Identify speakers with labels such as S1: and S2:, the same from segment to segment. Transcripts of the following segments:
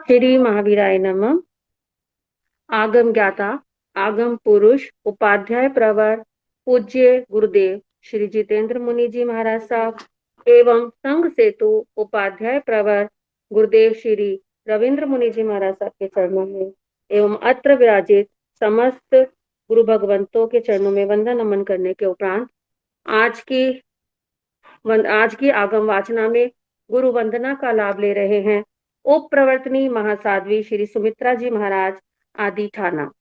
S1: श्री महावीराय नमः। आगम ज्ञाता, आगम पुरुष, उपाध्याय प्रवर, पूज्य गुरुदेव श्री जितेंद्र मुनि जी महाराज साहब एवं संघ सेतु उपाध्याय प्रवर गुरुदेव श्री रविंद्र मुनि जी महाराज साहब के चरणों में एवं अत्र विराजित समस्त गुरु भगवंतों के चरणों में वंदन नमन करने के उपरांत आज की आगम वाचना में गुरु वंदना का लाभ ले रहे हैं उप प्रवर्तनी महासाध्वी श्री सुमित्रा जी महाराज आदि ठाना।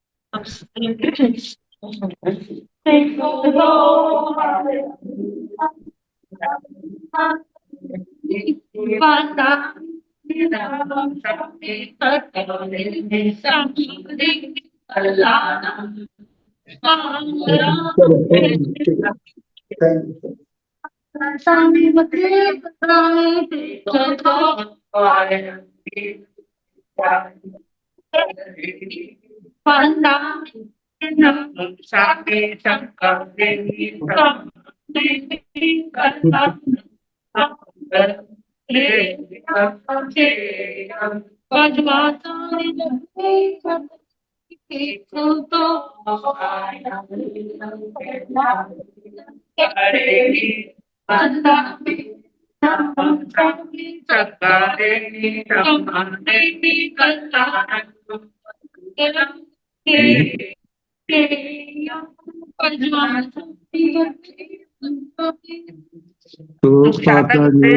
S2: तो साता जी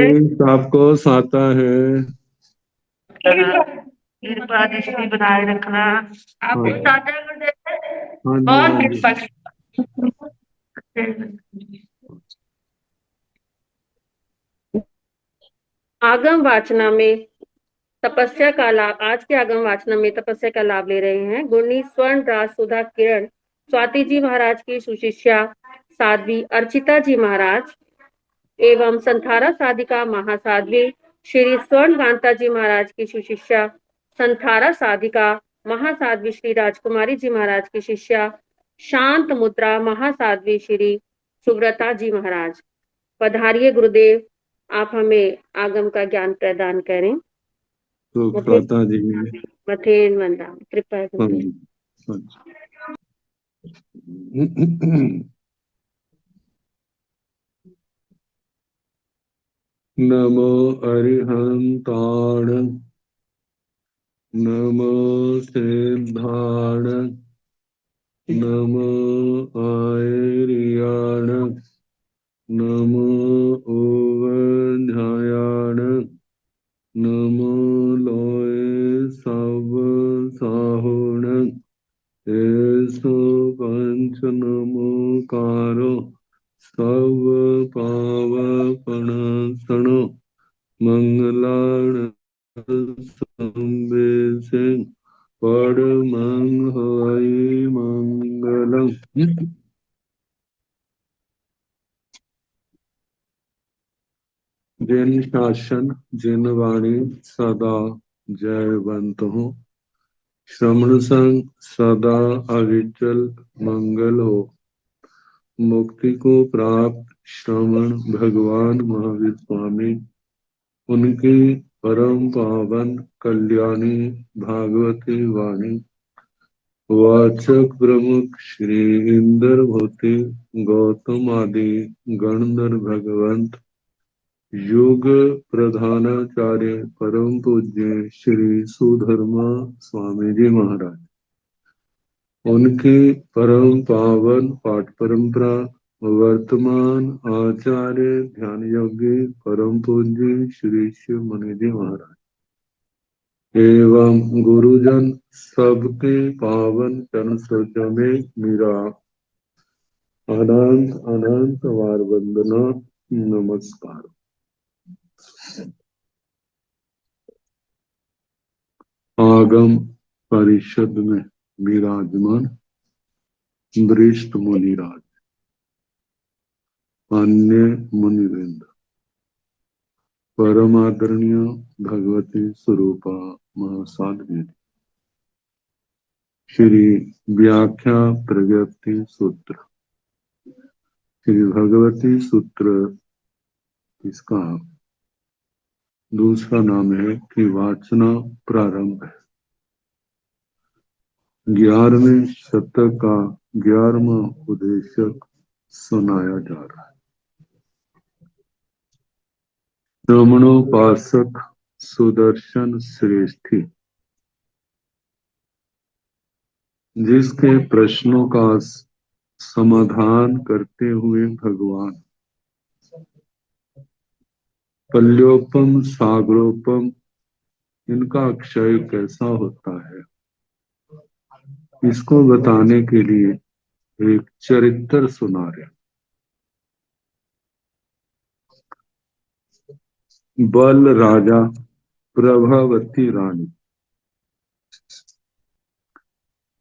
S2: आपको साता है,
S1: कृपा दृष्टि बनाए रखना। आपको साता
S2: हाँ
S1: और
S2: जी।
S1: आगम वाचना में तपस्या का लाभ, आज के आगम वाचना में तपस्या का लाभ ले रहे हैं गुरनी स्वर्ण राज सुधा किरण स्वाति जी महाराज की सुशिष्या साध्वी अर्चिता जी महाराज एवं संथारा साधिका महासाध्वी श्री स्वर्ण कांता जी महाराज की सुशिष्या संथारा साधिका महासाध्वी श्री राजकुमारी जी महाराज की शिष्या शांत मुद्रा महासाध्वी श्री सुव्रता जी महाराज। पधारिए गुरुदेव, आप हमें आगम का ज्ञान प्रदान करें।
S2: तो साता जी
S1: मथेन वंदा कृपा
S2: नमो अरिहंताण, नमो सिद्धाण, नमो आयर्याण, नमो ओवध्यायाण, नमो लोय सब साहुण, ऐसो पंच नमोकारो सब पावपणासनो मंगलाण संवेशे परमं हरि मंगलम। जिन शासन जिन वाणी सदा जयवंत हो, श्रमण संग सदा अविचल मंगल हो। मुक्ति को प्राप्त श्रमण भगवान महावीर स्वामी, उनकी परम पावन कल्याणी भागवती वाणी वाचक प्रमुख श्री इंद्र भूति गौतम आदि गणधर भगवंत योग प्रधानाचार्य परम पूज्य श्री सुधर्मा स्वामी जी महाराज, उनकी परम पावन पाठ परंपरा वर्तमान आचार्य ध्यान योगी परम पूज्य श्री शिव मुनि जी महाराज एवं गुरुजन सबके पावन चरण सरोज में मेरा अनंत अनंत वार वंदना नमस्कार। आगम परिषद में विराजमान वरिष्ठ मुनिराज, अन्य मुनिवृंद, परम आदरणीय भगवती स्वरूपा महासाध्वी, श्री व्याख्या प्रगति सूत्र, श्री भगवती सूत्र इसका दूसरा नाम है कि वाचना प्रारंभ है। 11वें शतक का 11वां उपदेशक सुनाया जा रहा है। ब्रह्मणोपासक सुदर्शन श्रेष्ठी, जिसके प्रश्नों का समाधान करते हुए भगवान पल्योपम सागरोपम, इनका अक्षय कैसा होता है, इसको बताने के लिए एक चरित्र सुना रहे। बल राजा प्रभावती रानी,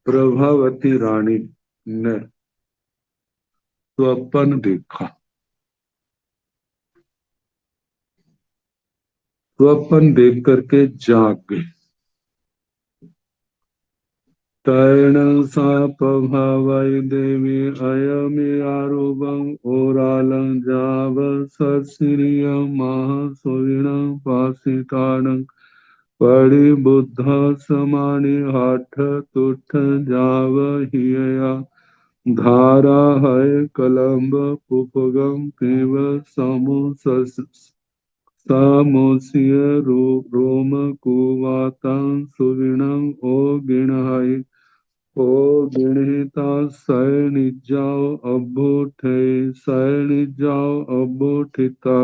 S2: प्रभावती रानी ने स्वप्न देखा। स्वप्न देख करके जाग गए। तैण सापभावै देवी अयमे आरूपं ओरालं जाव सत्सिरियं महासुविणं पासितानं परिबुद्ध समानि हठ तुठ जाव हियया धारा है कलम्ब पुपगम पिब समु सामोस्य रोम कुवातं सुविणं ओ गिणहाय ओ गिणहिता सैनिजाओ अभूठे सैनिजाओ अभूठिता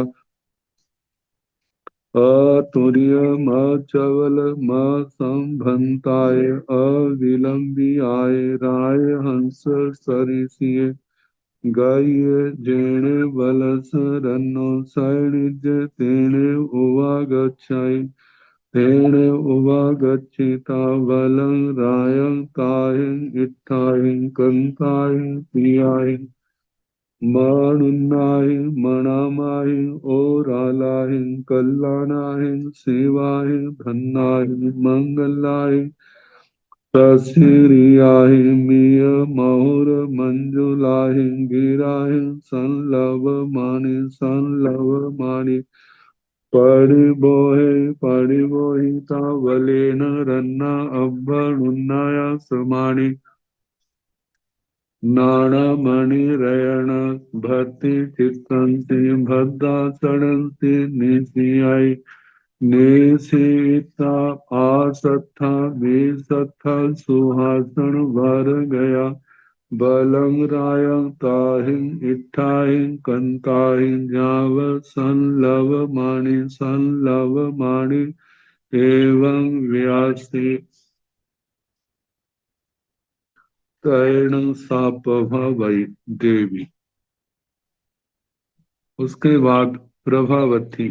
S2: अतुर्य म चवल म संभंताय अविलंबियाय राय हंस सरिसिय गाय जेण बलस रन्नो सैनिज तेणे उवागच्छाय तेण उवागच्छिता बलं रायं तायं इत्थाय कंताय पियाय माणुन्नाय मणामाय ओरालाय कल्याणाय सेवाय धन्नाय मंगलाय ससिरियाय मिय महुर मंजुलाय गिराय संलव मानि परिबोहिता बलेन रन्ना अभ्भनुन्नाया समानि नाणमणिरयण भक्ति चित्तन्ति भद्राचरणन्ति निशियाय निशीता आसत्था विसत्था सुहासन भर गया बलं रायं ताहिं इट्ठाहिं कंताहिं जाव संलव माणि एवं व्यासी तैण सापभावै देवी। उसके बाद प्रभावती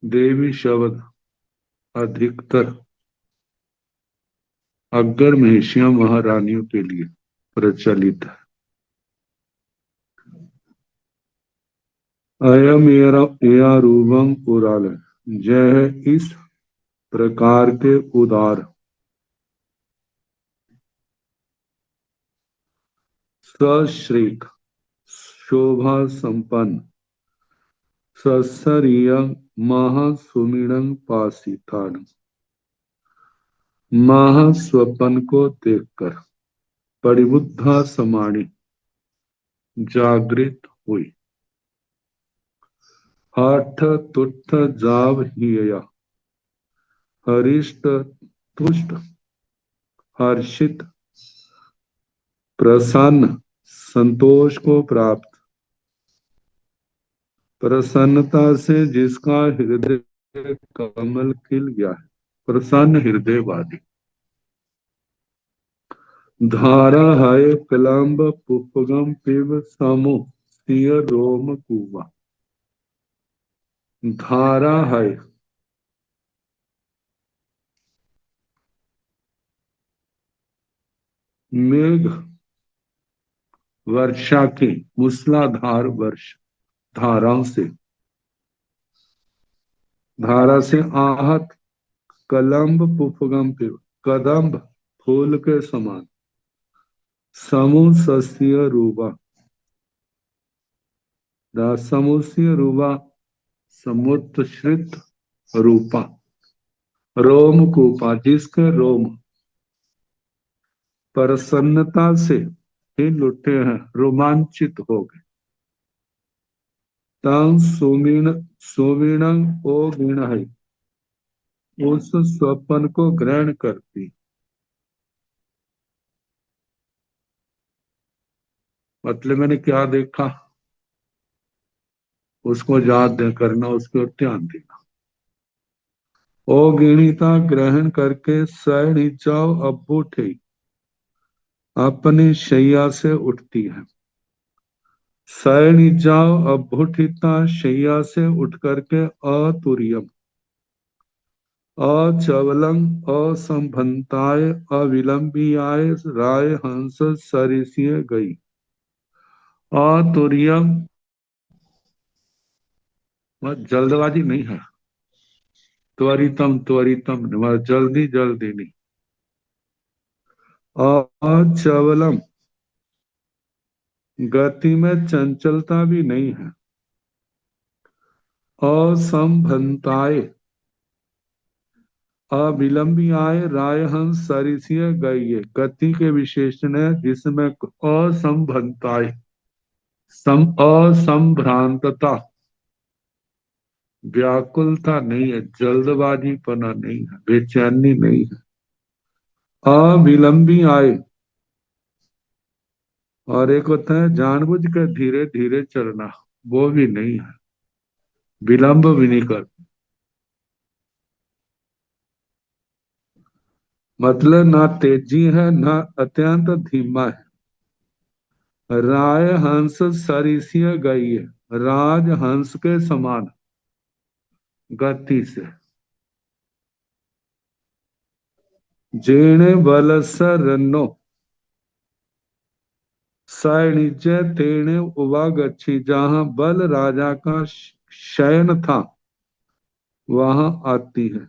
S2: देवी शब्द अधिकतर अग्गर महिषियां महारानियों के लिए प्रचलित है। अयम या रूपम उराल, जय इस प्रकार के उदार सश्रीक शोभा संपन्न ससरिय महासुमिणं पासितान, महास्वपन को देखकर परिबुद्धा समाणि जागृत हुई। हठ तुठ जाव हिया, हरिष्ट तुष्ट हर्षित प्रसन्न संतोष को प्राप्त, प्रसन्नता से जिसका हृदय कमल खिल गया है, प्रसन्न हृदय वाली। धारा है कलम्ब पुपगम पिब समु सिय रोम कुवा। धारा है मेघ वर्षा की मूसलाधार वर्ष धाराओं से, धारा से आहत कलम्ब पुपगम पिब, कदम्ब फूल के समान, समूह सस्य रूबा, समूस्य रूबा समुत्श्रित रूपा, रोम कूपा, जिसके रोम प्रसन्नता से ही लुटे हैं, रोमांचित हो गए। तं सुमीण सुवीणं ओ वीण है, उस स्वप्न को ग्रहण करती। मतलब मैंने क्या देखा, उसको याद करना, उसके ओर ध्यान देना। ओ गिणिता ग्रहण करके सैणी जाओ अब उठे, अपनी शैया से उठती है। सैणी जाओ अब उठिता, शैया से उठ करके अतुर्यम, अचवलं, असंभंताय, अविलंबियाय, राय हंस सरिसिए गई। अतुर्यम जल्दबाजी नहीं है, त्वरितम त्वरितम, जल्दी जल्दी नहीं। अचवलम, गति में चंचलता भी नहीं है। असंभंताय, अविलंबी आय, रायहंस सरिसीय गई, गति के विशेषण है जिसमें असंभंताय, असंभ्रांतता, व्याकुलता नहीं है, जल्दबाजीपना नहीं है, बेचैनी नहीं है। अविलंबी आय, और एक होता है जानबूझ कर धीरे धीरे चलना, वो भी नहीं है, विलंब भी नहीं कर। मतलब ना तेजी है ना अत्यंत धीमा है। राय हंस सरिसीय गई है, राज हंस के समान गति से। जेणे बलस रन्नो, सैनिज्य तेणे उवागच्छी, जहां बल राजा का शयन था वहां आती है।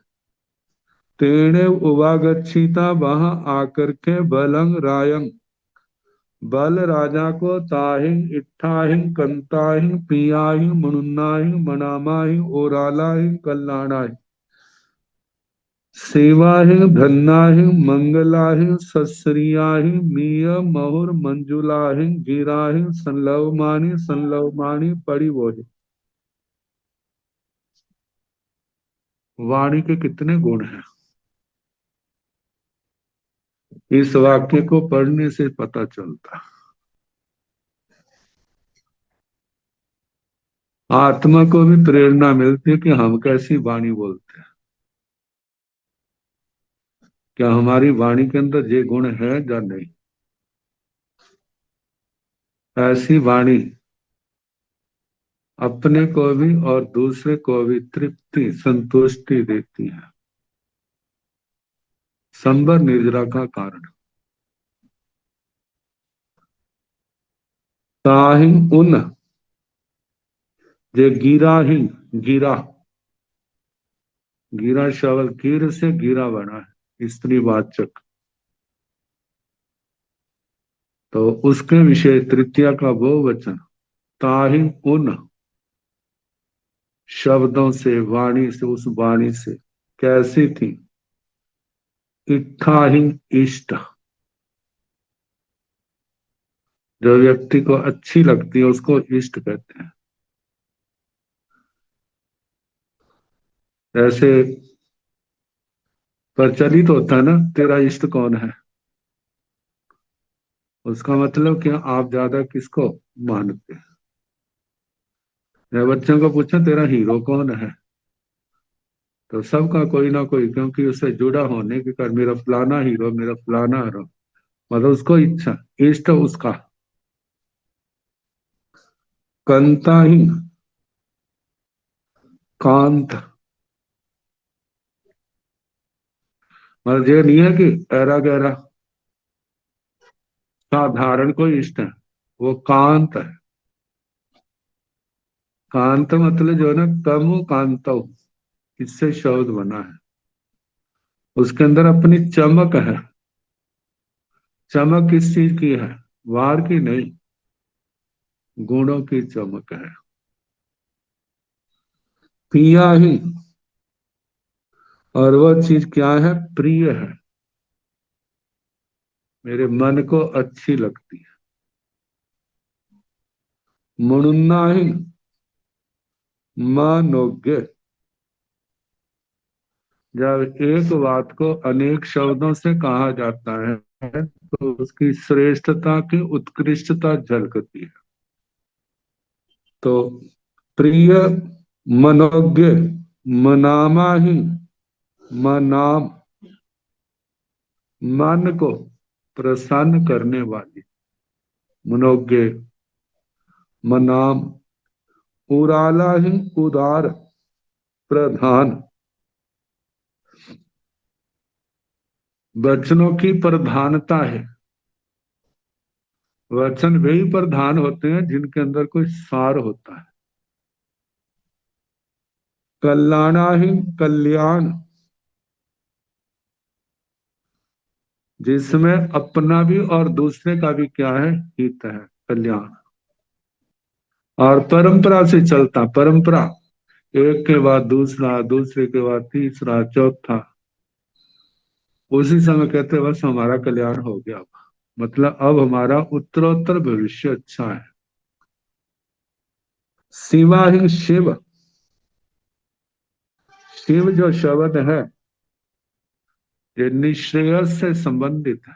S2: तेणे उवागच्छीता, वहां आकर के बलंग रायंग, बल राजा को ताहिं इट्ठाहिं कंताहिं पियाहिं मनुन्नाहिं मनामाहिं ओरालाहिं कल्याणाहिं, सेवाहिं धन्नाहिं मंगलाहिं सस्रियाहिं मीय महुर मंजुलाहिं गिराहिं संलवमानि संलवमानि परिवोहि। वाणी के कितने गुण हैं, इस वाक्य को पढ़ने से पता चलता। आत्मा को भी प्रेरणा मिलती है कि हम कैसी वाणी बोलते हैं, क्या हमारी वाणी के अंदर ये गुण है या नहीं। ऐसी वाणी अपने को भी और दूसरे को भी तृप्ति संतुष्टि देती है। संबर निर्जरा का कारण। ताहि उन, जे गिरा ही, गिरा, गिरा शब्द गिर से गिरा बना है, स्त्रीवाचक। तो उसके विषय तृतीया का वो वचन, ताहि उन शब्दों से, वाणी से, उस वाणी से कैसी थी। इच्छा ही इष्ट, जो व्यक्ति को अच्छी लगती है उसको इष्ट कहते हैं। ऐसे प्रचलित होता है ना, तेरा इष्ट कौन है, उसका मतलब कि आप ज्यादा किसको मानते हैं। मैं बच्चों को पूछा तेरा हीरो कौन है, तो सबका कोई ना कोई, क्योंकि उससे जुड़ा होने के कारण मेरा फलाना हीरो, मेरा फलाना हीरो, मतलब उसको इच्छा इष्ट उसका। कंता ही, कांत, मतलब ये नहीं है कि ऐरा गहरा, साधारण कोई इष्ट है, वो कांत है। कांत मतलब जो है ना, तमो कांतो, इससे शब्द बना है। उसके अंदर अपनी चमक है। चमक किस चीज की है, वार की नहीं, गुणों की चमक है। पिया ही, और वह चीज क्या है? प्रिय है, मेरे मन को अच्छी लगती है। मुनुन्ना ही मनोज्ञ, जब एक बात को अनेक शब्दों से कहा जाता है तो उसकी श्रेष्ठता की उत्कृष्टता झलकती है। तो प्रिय, मनोज्ञ, मनामा ही, मनाम, मन को प्रसन्न करने वाली, मनोज्ञ, मनाम, उराला ही, उदार, प्रधान, वचनों की प्रधानता है। वचन वही प्रधान होते हैं जिनके अंदर कोई सार होता है। कल्याणा ही, कल्याण, जिसमें अपना भी और दूसरे का भी क्या है? हित है, कल्याण। और परंपरा से चलता, परंपरा, एक के बाद दूसरा, दूसरे के बाद तीसरा, चौथा, उसी समय कहते हैं बस हमारा कल्याण हो गया। मतलब अब हमारा उत्तरोत्तर भविष्य अच्छा है। शिवा ही, शिव, शिव जो शब्द है ये निश्रेयस से संबंधित है।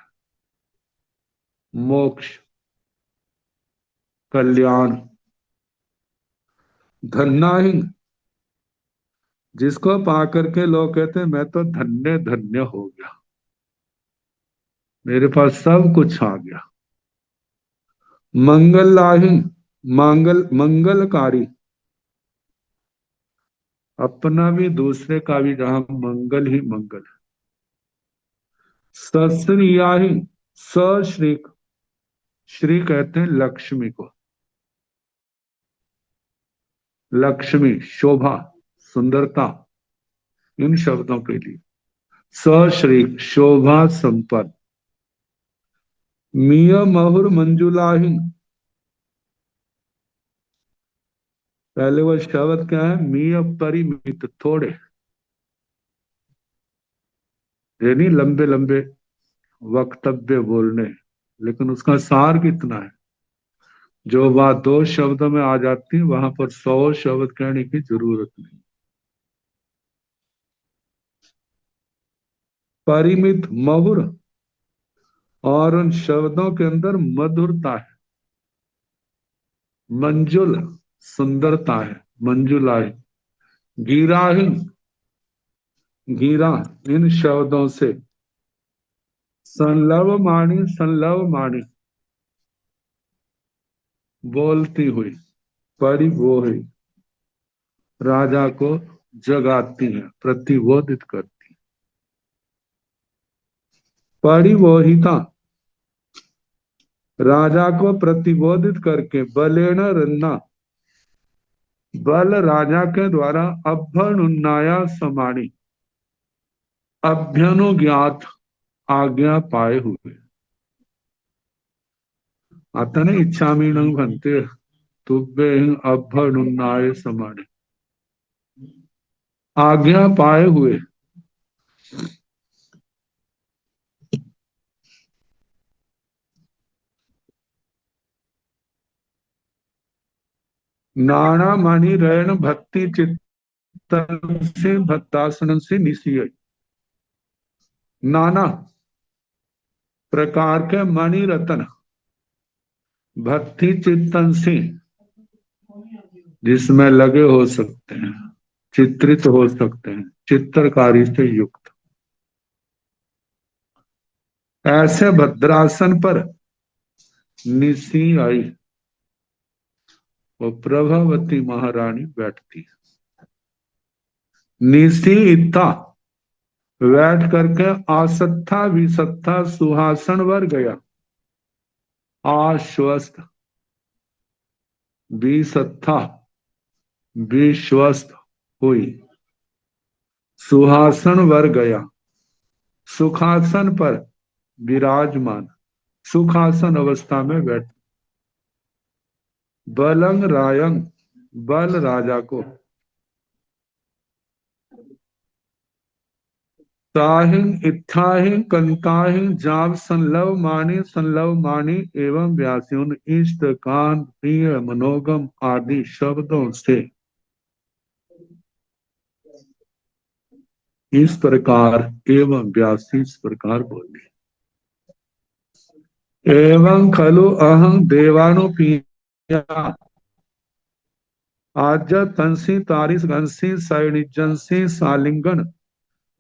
S2: मोक्ष, कल्याण। धन्ना ही, जिसको पा करके लोग कहते हैं मैं तो धन्य धन्य हो गया, मेरे पास सब कुछ आ गया। मंगलाही, मंगल, मंगलकारी, अपना भी दूसरे का भी जहां मंगल ही मंगल है। सश्रियाही, सश्री, श्री कहते हैं लक्ष्मी को। लक्ष्मी, शोभा, सुंदरता, इन शब्दों के लिए सश्री, शोभा संपन्न। मिय महुर मंजुलाही, पहले वो शब्द क्या है? मिय परिमित, थोड़े, यानी लंबे लंबे वक्तव्य बोलने, लेकिन उसका सार कितना है? जो बात 2 शब्दों में आ जाती है वहां पर 100 शब्द कहने की जरूरत नहीं। परिमित, मधुर, और उन शब्दों के अंदर मधुरता है। मंजुल, सुंदरता है, मंजुला है। गीराहीन, गीरा, इन शब्दों से संलव माणी, संलव माणी, बोलती हुई, परी वो है, राजा को जगाती है, प्रतिबोधित करती। परिवोहिता, राजा को प्रतिबोधित करके, बलेन रन्ना, बल राजा के द्वारा अभ्यनुन्नाया समाणी, अभ्यनुज्ञात, आज्ञा पाए हुए। आता ना इच्छामीनं भन्ते तुभ्ये अभ्यनुन्नाय समाणी, आज्ञा पाए हुए। नाना मणि रैन भक्ति चित्तन से, भक्तासन से निशिय, नाना प्रकार के मणि रतन भक्ति चित्तन से, जिसमें लगे हो सकते हैं, चित्रित हो सकते हैं, चित्रकारी से युक्त, ऐसे भद्रासन पर निशी आई, वो प्रभावती महारानी बैठती है। निशी इत्था, बैठ करके आसत्था विसत्था सुहासन वर गया, आश्वस्त, विसत्था, विश्वस्त हुई, सुहासन वर गया, सुखासन पर विराजमान, सुखासन अवस्था में बैठ। बलंग रायंग, बल राजा को, ताहिं इत्थाहिं कंताहिं जाव संलव मानी एवं व्यासुन इष्ट कान प्रिय मनोगम आदि शब्दों से इस प्रकार एवं व्यासी इस प्रकार बोले। एवं खलु अहं देवानुपिया आज तंसी तारिस गंसी सैनिजंसी सालिंगन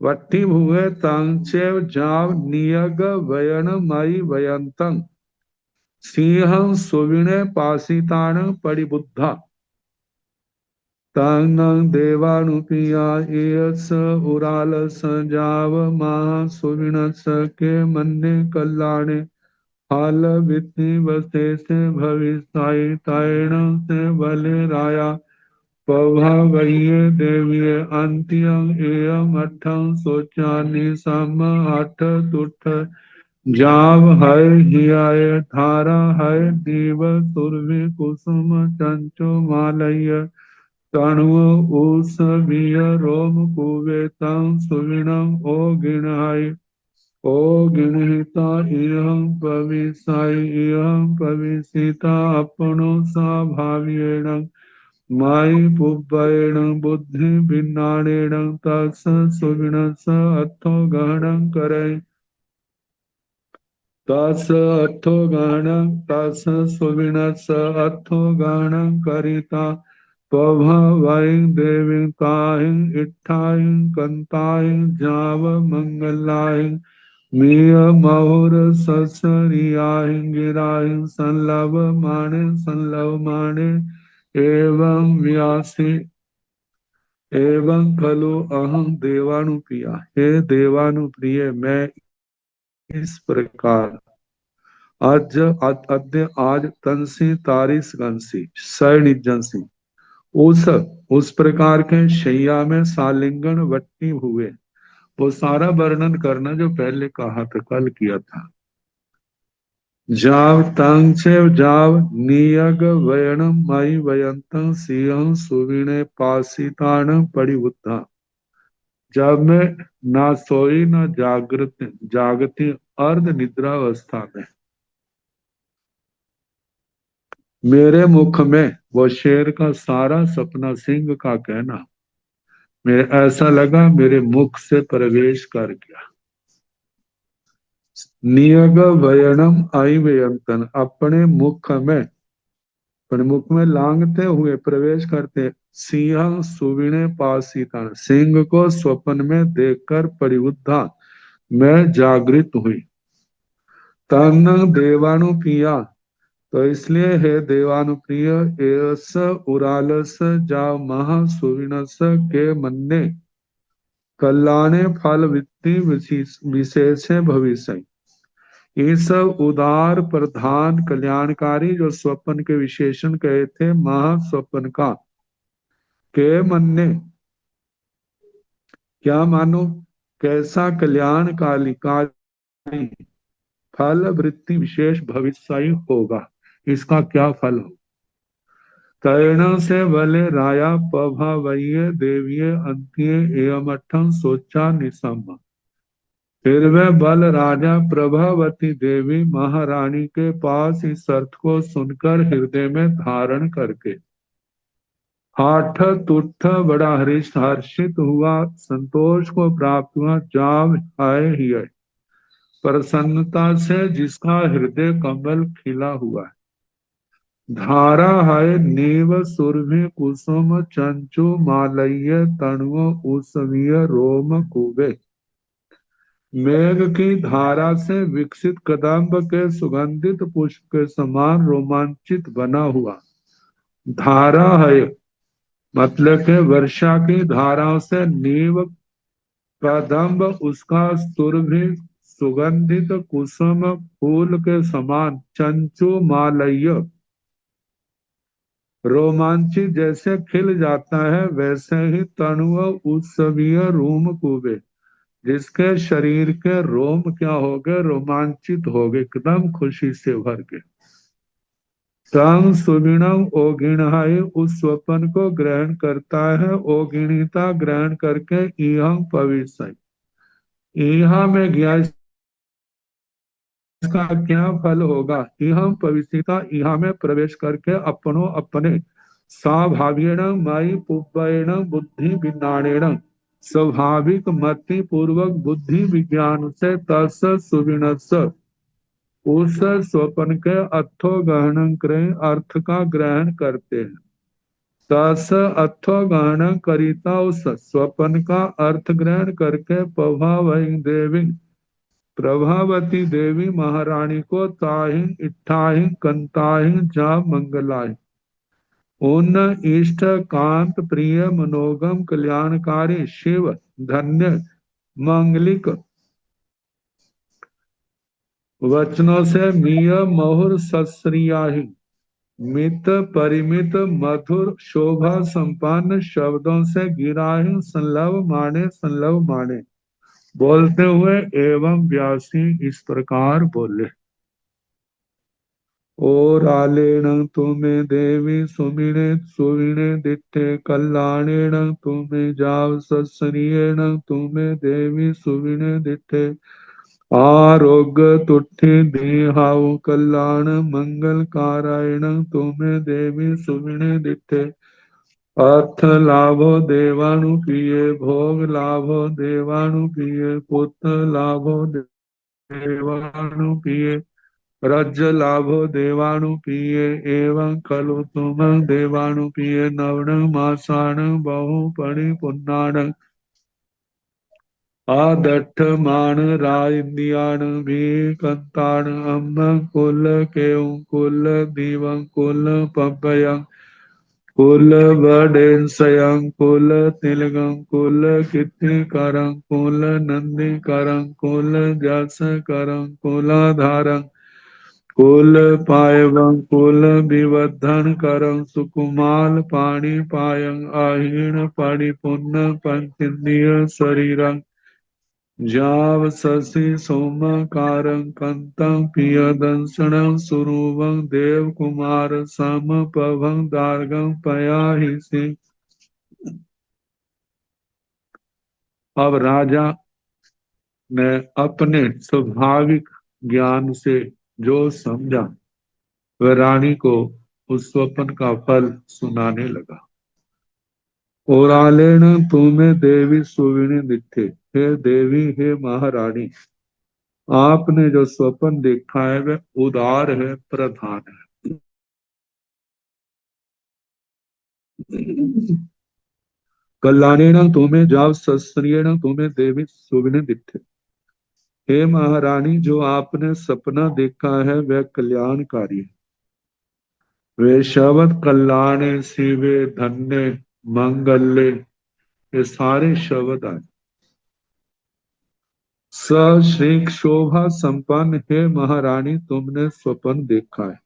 S2: वट्टी भुवे तंचेव जाव नियग वयन मई वयंतं सिंहं सुविणे पासितान परिबुद्धा तांग देवानुपिया एयस उरालस जाव महा सुविणस के मन्ने कल्याणे हाल वित्ति वस्ते से भविष्य तायण से बले राया पौभावय्ये देवीये अन्त्यं एयं अठं सोचानि सम अठ तुठ जाव है हियाय धारा है दीव सुरभि कुसुम चंचो मालय तणुव ऊसवीय रोम कुवेतं सुविणं ओ गिणहाय ओ गिणहिता इहं पविसाय इहं पविसिता अपनो स्वाभाव्येन माई पुब्बेण बुद्धि भिन्नाणेन तस् सुविणस अथो गहनं करे तस् अथो गहनं तस् सुविणस अथो गहनं करिता पभवै देवी ताहि इट्ठाहि कंताहि जाव मंगलाहि मिय महुर ससरियाहि गिराहि संलव माणे एवं व्यासी एवं खलु अहं देवानुप्रिया हे देवानुप्रिय मैं इस प्रकार आज अद्य आज तंसी तारिस गंसी सैनिजंसी उस प्रकार के शैया में सालिंगन वट्टी हुए वो सारा वर्णन करना जो पहले कहा था कल किया था। जाव तंग से जाव नियग वयनम मई वयंतं सिंह सुविणे पासितान परिबुद्धा जब मैं ना सोई ना जागती अर्ध निद्रावस्था में मेरे मुख में वो शेर का सारा सपना सिंह का कहना मेरे ऐसा लगा मेरे मुख से प्रवेश कर गया। नियग वयनम आई वयंतन अपने मुख में लांगते हुए प्रवेश करते सिंह सुविणे पासिता सिंह को स्वप्न में देखकर परिबुद्धा मैं जागृत हुई। तन देवानुप्रिया तो इसलिए हे देवानुप्रिय एस उरालस जा महा सुविनस के मन्ने कल्याणे फल वित्ति विशेष भविष्य इस उदार प्रधान कल्याणकारी जो स्वप्न के विशेषण कहे थे महास्वप्न का के मन्ने क्या मानो कैसा कल्याणकारी फल वृत्ति विशेष भविष्य होगा इसका क्या फल हो। तैण से बले राया पभावय्ये देवीये अंत्ये एवं अठं सोचा निसम फिर वह बल राजा प्रभावती देवी महारानी के पास इस अर्थ को सुनकर हृदय में धारण करके हाठ तुठ बड़ा हर्षित हुआ संतोष को प्राप्त हुआ जाव आए ही आए प्रसन्नता से जिसका हृदय कमल खिला हुआ है। धारा है नीव सुरभि कुसुम चंचु मालय तणु उसवीय रोम कुबे मेघ की धारा से विकसित कदम्ब के सुगंधित पुष्प के समान रोमांचित बना हुआ धारा है मतलब के वर्षा की धाराओं से नीव कदम्ब उसका सुरभि सुगंधित कुसुम फूल के समान चंचु मालय रोमांचित जैसे खिल जाता है वैसे ही तणुव उत्सवीय रूम कुबे जिसके शरीर के रोम क्या हो गए रोमांचित हो गए एकदम खुशी से भर के तंग सुविणम ओगिणहाय उस स्वप्न को ग्रहण करता है ओगिणिता ग्रहण करके इहं पविष्य यहाँ में गया, इसका क्या फल होगा। इहम पवित्रिता, यहाँ में प्रवेश करके अपनों अपने स्वाभाविक मयि पुब्बेण बुद्धि विज्ञानेण, स्वाभाविक मति पूर्वक बुद्धि विज्ञान से तस् सुविनस, उस स्वपन के अर्थो ग्रहण करें, अर्थ का ग्रहण करते हैं। तस् अर्थो ग्रहण करिता, उस स्वपन का अर्थ ग्रहण करके प्रभावई देवी, प्रभावती देवी महारानी को ताहिं इट्ठाहिं कंताहिं जा मंगलाई, उन इष्ट कांत प्रिय मनोगम कल्याणकारी शिव धन्य मांगलिक वचनों से मिय मोहर सस्रियाही, मित परिमित मधुर शोभा संपन्न शब्दों से गिराही संलभ माने बोलते हुए एवं व्यासी इस प्रकार बोले। और आलेण तुम्हें देवी सुमिणे सुविणे दिट्ठे, कल्याणेण तुम्हें जाव सत्सरियेण तुम्हें देवी सुविणे दिट्ठे, आरोग्य तुठे देहाउ कल्याण मंगल कारायण तुम्हें देवी सुविणे दिट्ठे, अर्थ लाभो देवानु प्रिय, भोग लाभो देवानु प्रिय, पुत्र लाभो देवानु प्रिय, राज्य लाभो देवानुप्रिय, एवं खलु तुम देवानुप्रिय नवण मासाण बहु परिपुन्नाण, आदट्ठ मान राय भी कंताण, अम्म कुल केउ कुल दीवं कुल पब्बयं, कुल वडेंसयं कुल तिलगं कुल कीर्तिकरं कुल नंदीकरं कुल जस करं कुलाधारं, कुल पायवं कुल विवर्धन करं, सुकुमाल पाणी पायं अहीण परिपुन्न पंचेन्द्रिय शरीरं, जाव शशि सोमकारं कंतं पियदंसनं सुरूपं, देव कुमार समपभं दार्गं पयाहिषि। अब राजा ने अपने स्वाभाविक ज्ञान से जो समझा, वह रानी को उस स्वप्न का फल सुनाने लगा। ओरालेण तुम्हें देवी सुविणी दिखे, हे देवी हे महारानी, आपने जो स्वप्न देखा है वह उदार है, प्रधान है। कल्याणेन तुम्हें जाव सस्त्रियेण तुम्हें देवी सुविणी दिखे, हे महारानी जो आपने सपना देखा है वह कल्याणकारी है। वे शब्द कल्याणे शिवे धन्य मंगल्य, ये सारे शब्द आए। श्री शोभा संपन्न, हे महारानी तुमने स्वप्न देखा है।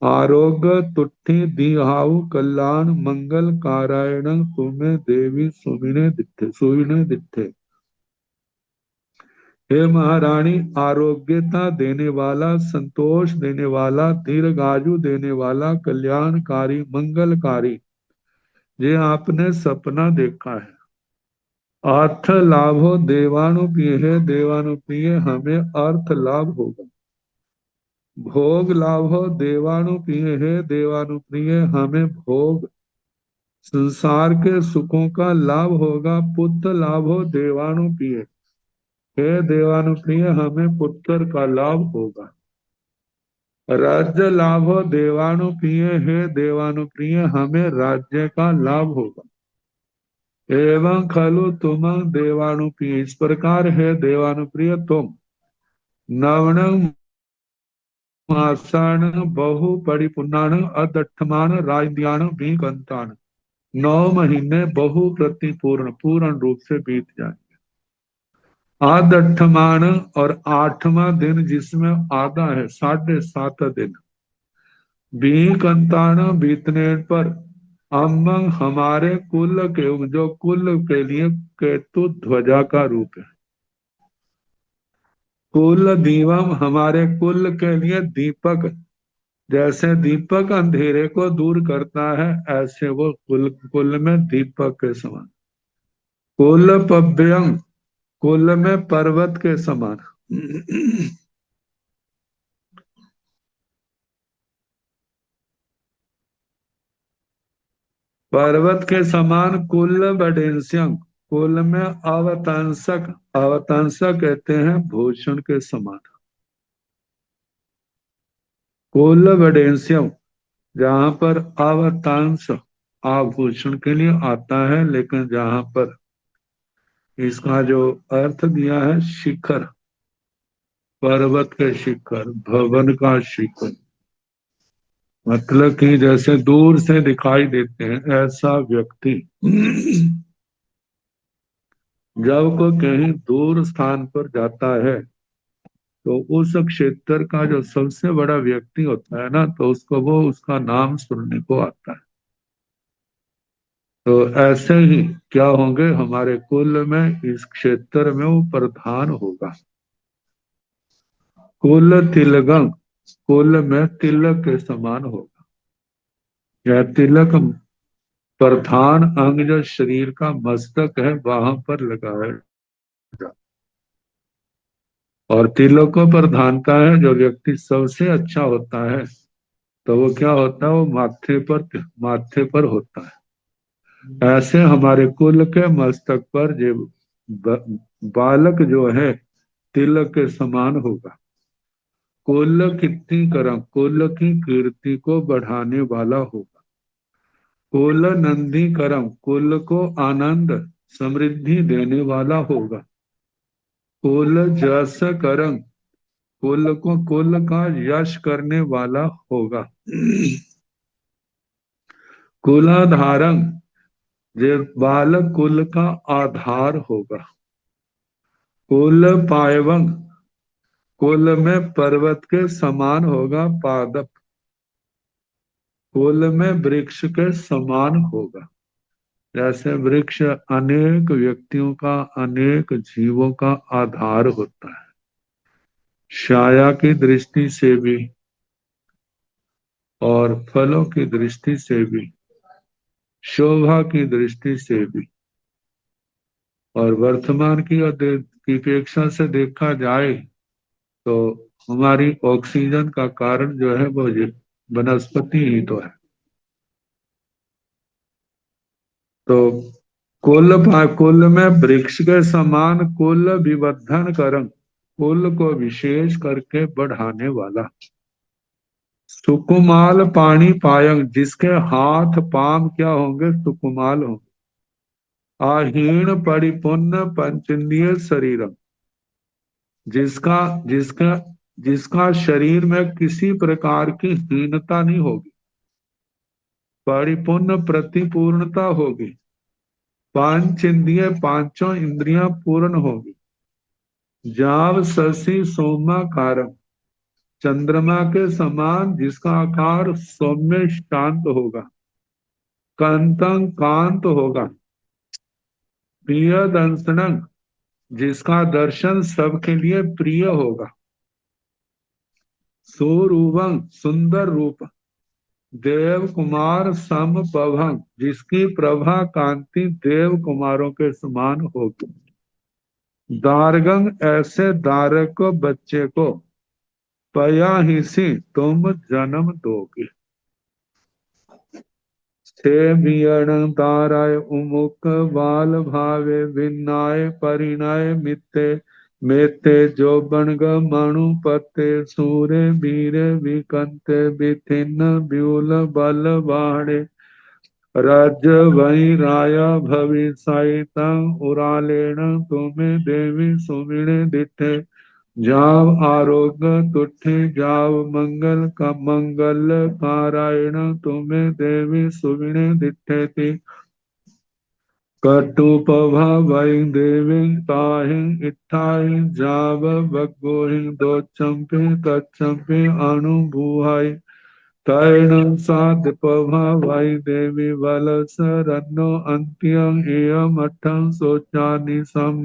S2: आरोग्य तुठि दिहाउ कल्याण मंगल कारायण तुम्हें देवी सुविने दिट्ठे, हे महारानी आरोग्यता देने वाला, संतोष देने वाला, दीर्घायु देने वाला, कल्याणकारी मंगलकारी ये आपने सपना देखा है। अर्थ लाभो देवानुप्रिय, है देवानुप्रिय हमें अर्थ लाभ होगा। भोग लाभो देवानुप्रिय, है देवानुप्रिय हमें भोग संसार के सुखों का लाभ होगा। पुत्र लाभो देवानुप्रिय, हे देवानुप्रिय हमें पुत्र का लाभ होगा। राज्य लाभो देवानुप्रिय, हे देवानुप्रिय हमें राज्य का लाभ होगा। एवं खलु तुम देवानुप्रिय, इस प्रकार है देवानुप्रिय तुम नवण मासाण बहु परिपुन्नाण अदठमान राजद्याण भी कंतान, 9 महीने बहु प्रतिपूर्ण पूर्ण रूप से बीत जाए। आदठमान और 8वां दिन जिसमें आधा है 7.5 दिन, भी कंतान बीतने पर अम्मंग हमारे कुल के, जो कुल के लिए केतु ध्वजा का रूप है। कुल दीवम हमारे कुल के लिए दीपक, जैसे दीपक अंधेरे को दूर करता है ऐसे वो कुल कुल में दीपक के समान। कुल पभ्यं कुल में पर्वत के समान। पर्वत के समान कुल बडेंस्यम, कुल में अवतंसक, अवतंसक कहते हैं भूषण के समान। कुल बडेंस्यम, जहां पर अवतांश आभूषण के लिए आता है, लेकिन जहां पर इसका जो अर्थ दिया है शिखर, पर्वत के शिखर, भवन का शिखर, मतलब कि जैसे दूर से दिखाई देते हैं ऐसा व्यक्ति जब को कहीं दूर स्थान पर जाता है तो उस क्षेत्र का जो सबसे बड़ा व्यक्ति होता है ना, तो उसको वो उसका नाम सुनने को आता है। तो ऐसे ही क्या होंगे, हमारे कुल में इस क्षेत्र में वो प्रधान होगा। कुल तिलगम, कुल में तिलक के समान होगा। यह तिलक प्रधान अंग जो शरीर का मस्तक है वहां पर लगाया जाता, और तिलक को प्रधानता है जो व्यक्ति सबसे अच्छा होता है, तो वो क्या होता है, वो माथे पर होता है। ऐसे हमारे कुल के मस्तक पर जो बालक जो है तिलक के समान होगा। कुल कीर्ति करम, कुल की कीर्ति को बढ़ाने वाला होगा। कुल नंदी करम, कुल को आनंद समृद्धि देने वाला होगा। कुल जस करम, कुल को कुल का यश करने वाला होगा। कुलाधारम, ये बालक कुल का आधार होगा। कुल पायवंग, कुल में पर्वत के समान होगा पादप, कुल में वृक्ष के समान होगा। जैसे वृक्ष अनेक व्यक्तियों का, अनेक जीवों का आधार होता है, छाया की दृष्टि से भी और फलों की दृष्टि से भी, शोभा की दृष्टि से भी, और वर्तमान की की अपेक्षा से देखा जाए तो हमारी ऑक्सीजन का कारण जो है वो वनस्पति ही तो है। तो कुल में वृक्ष के समान, कुल विवर्धन करम, कुल को विशेष करके बढ़ाने वाला। सुकुमाल पानी पायंग, जिसके हाथ पाम क्या होंगे, सुकुमाल होंगे। आहीन परिपूर्ण पंचेंद्रिय शरीरम, जिसका जिसका जिसका शरीर में किसी प्रकार की हीनता नहीं होगी, परिपूर्ण प्रतिपूर्णता होगी। पांच इंद्रिय, पांचों इंद्रियां पूर्ण होगी। जाव शशि सोमाकारम, चंद्रमा के समान जिसका आकार सौम्य शांत होगा। कांतं, कांत होगा। प्रिय दंसनंग, जिसका दर्शन सबके लिए प्रिय होगा। सुरूपं, सुंदर रूप। देव कुमार सम प्रभं, जिसकी प्रभा कांति देव कुमारों के समान होगी। दारगंग, ऐसे दारक को, बच्चे को। पया हिसी, तुम जन्म दोगे। छे बियण ताराय उमुक बाल भावे, विनाय परिणय मिते मेते जो बनग मणु पते, सूरे वीरे विकंते विथिन व्यूल बल बाणे। राज्य वही राया भविष्यता, उरालेण तुम्हें देवी सुमिण दिठे। जाव आरोग्य तुठे, जाव मंगल का मंगल पारायण, तुम्हें देवी सुविणे दिठेति। कटुपभा वै देवी ताहि इत्थाहि, जाव बग्गोहि दो चंपे तच्चंपे अनुभुहाई। तैण साध्यपभा वै देवी बल सरन्नो, अंत्यं एयम अठं सोचानि सम।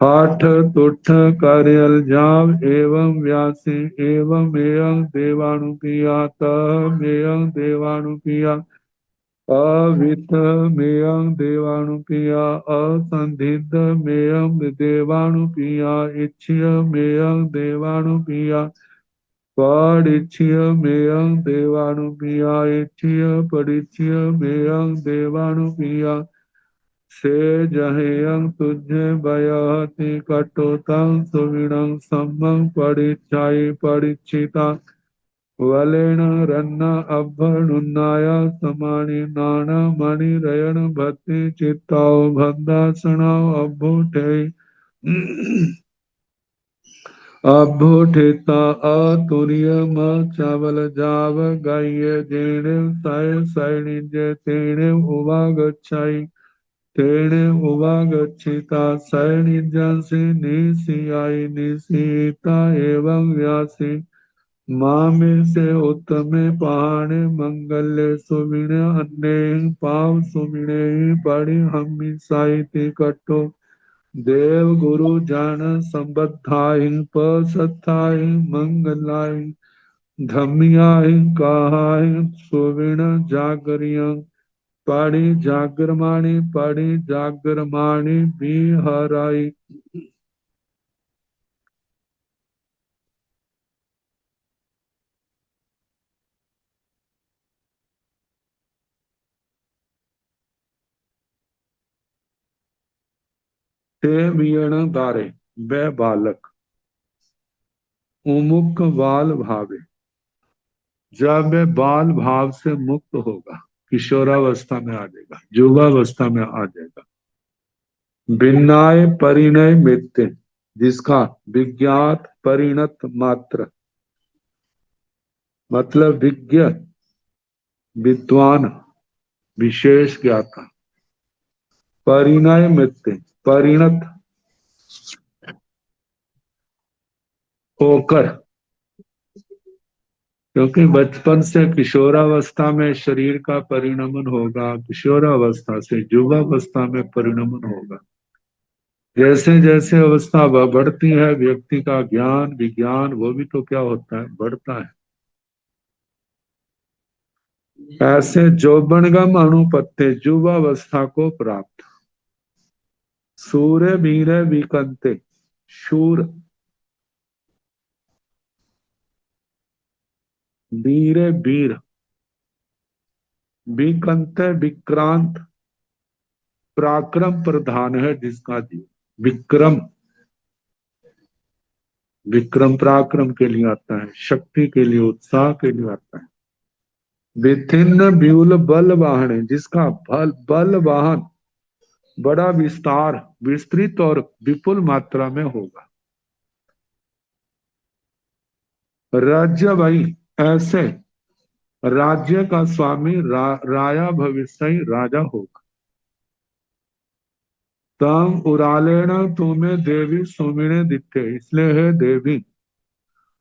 S2: पाठ तुठ कार्यल जाव, एवं व्यासी एवं एयं देवाणु किया, तह एयं देवाणु किया। अवित मेयं देवानुपिया असंधित मेयं देवानुपिया इच्छ्य मेयं देवानुपिया परीक्ष्य मेयं देवानुपिया इच्छ्य परीक्ष्य मेयं देवानुपिया से जहेयं तुझे भयहति कटोतं सुविणं सम्मं परीक्षाय परीक्षिता वलेन रन्न अभ्यनुन्नाय समानि नाना मणिरयण भक्ति चित्ताओ भद्दासनाओ अभूते अभूठिता अतुर्य म चावल जाव गाय जेणे साय सैनिज तेणे उवागच्छाई तेणे उवागच्छिता सैनिजंसि निशियाई निशीता एवं व्यासी मामे से उत्तमे पहाड़े मंगल्य सुविणे अन्य पाव सुविणे पढ़ी हमी साहित्य कट्टो देव गुरु जान संबद्धाहि पसत्थाहि मंगलाहि धम्याहि कहाहि सुविण जागरियं पढ़ी जागरमाणी बिहराई ते वियण दारे वे बालक उमुख बाल भावे जब वे बाल भाव से मुक्त होगा किशोरावस्था में आ जाएगा युवावस्था में आ जाएगा भिन्नाय परिणय मित्य जिसका विज्ञात परिणत मात्र मतलब विज्ञ विद्वान विशेष ज्ञाता परिणय मित्य परिणत होकर क्योंकि बचपन से किशोरावस्था में शरीर का परिणमन होगा किशोरावस्था से युवावस्था में परिणमन होगा जैसे जैसे अवस्था बढ़ती है व्यक्ति का ज्ञान विज्ञान वो भी तो क्या होता है बढ़ता है ऐसे जोबनगम अनुपत्ति युवावस्था को प्राप्त सूर्य वीर विकंते शूर वीर वीर विकंत विक्रांत पराक्रम प्रधान है जिसका जीव विक्रम विक्रम पराक्रम के लिए आता है शक्ति के लिए उत्साह के लिए आता है विथिन्न व्यूल बल वाहन जिसका बल वाहन बड़ा विस्तार विस्तृत और विपुल मात्रा में होगा राज्य भाई ऐसे राज्य का स्वामी राया भविष्य राजा होगा तम उरालेण तुम्हें देवी सुमिने दिखे इसलिए है देवी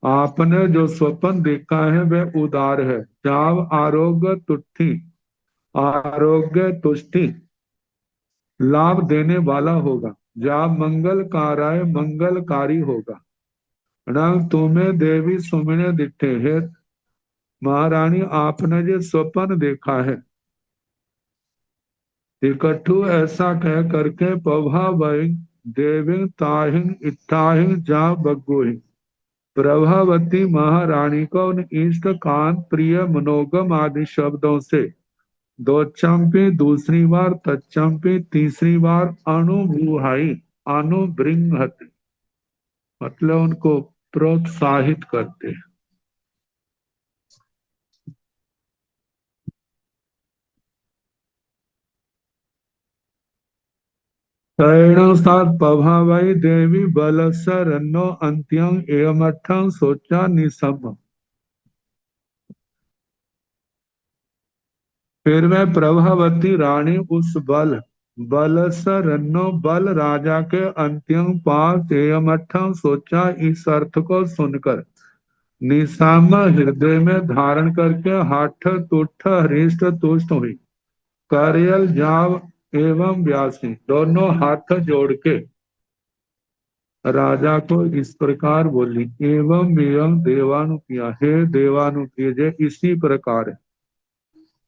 S2: आपने जो स्वप्न देखा है वह उदार है जाव आरोग्य तुष्टि लाभ देने वाला होगा जाव मंगलकारी होगा रंग तुम्हें देवी सुमिने दिखे है महारानी आपने जो स्वप्न देखा है इकट्ठू ऐसा कह करके पभा वही देवी ताहिन इत्ताहिन जा बग्गोहि प्रभावती महारानी को उन इष्ट कान प्रिय मनोगम आदि शब्दों से दो चंपी दूसरी बार तच्चंपी तीसरी बार अनुभुहाई अनुबृंहत मतलब उनको प्रोत्साहित करते पभावई देवी बलस रन्नो अंत्यं एवमठं सोचा निसम फिर वह प्रभावती रानी उस बलस रन्नो बल राजा के अंतिम पास एवमठं सोचा इस अर्थ को सुनकर निसाम हृदय में धारण करके हाठ तुठ हृष्ट तुष्ट हुई कार्यल जाव एवं व्यासी दोनों हाथ जोड़ के राजा को इस प्रकार बोली एवं देवानुप्रिया हे देवानुप्रिय जय इसी प्रकार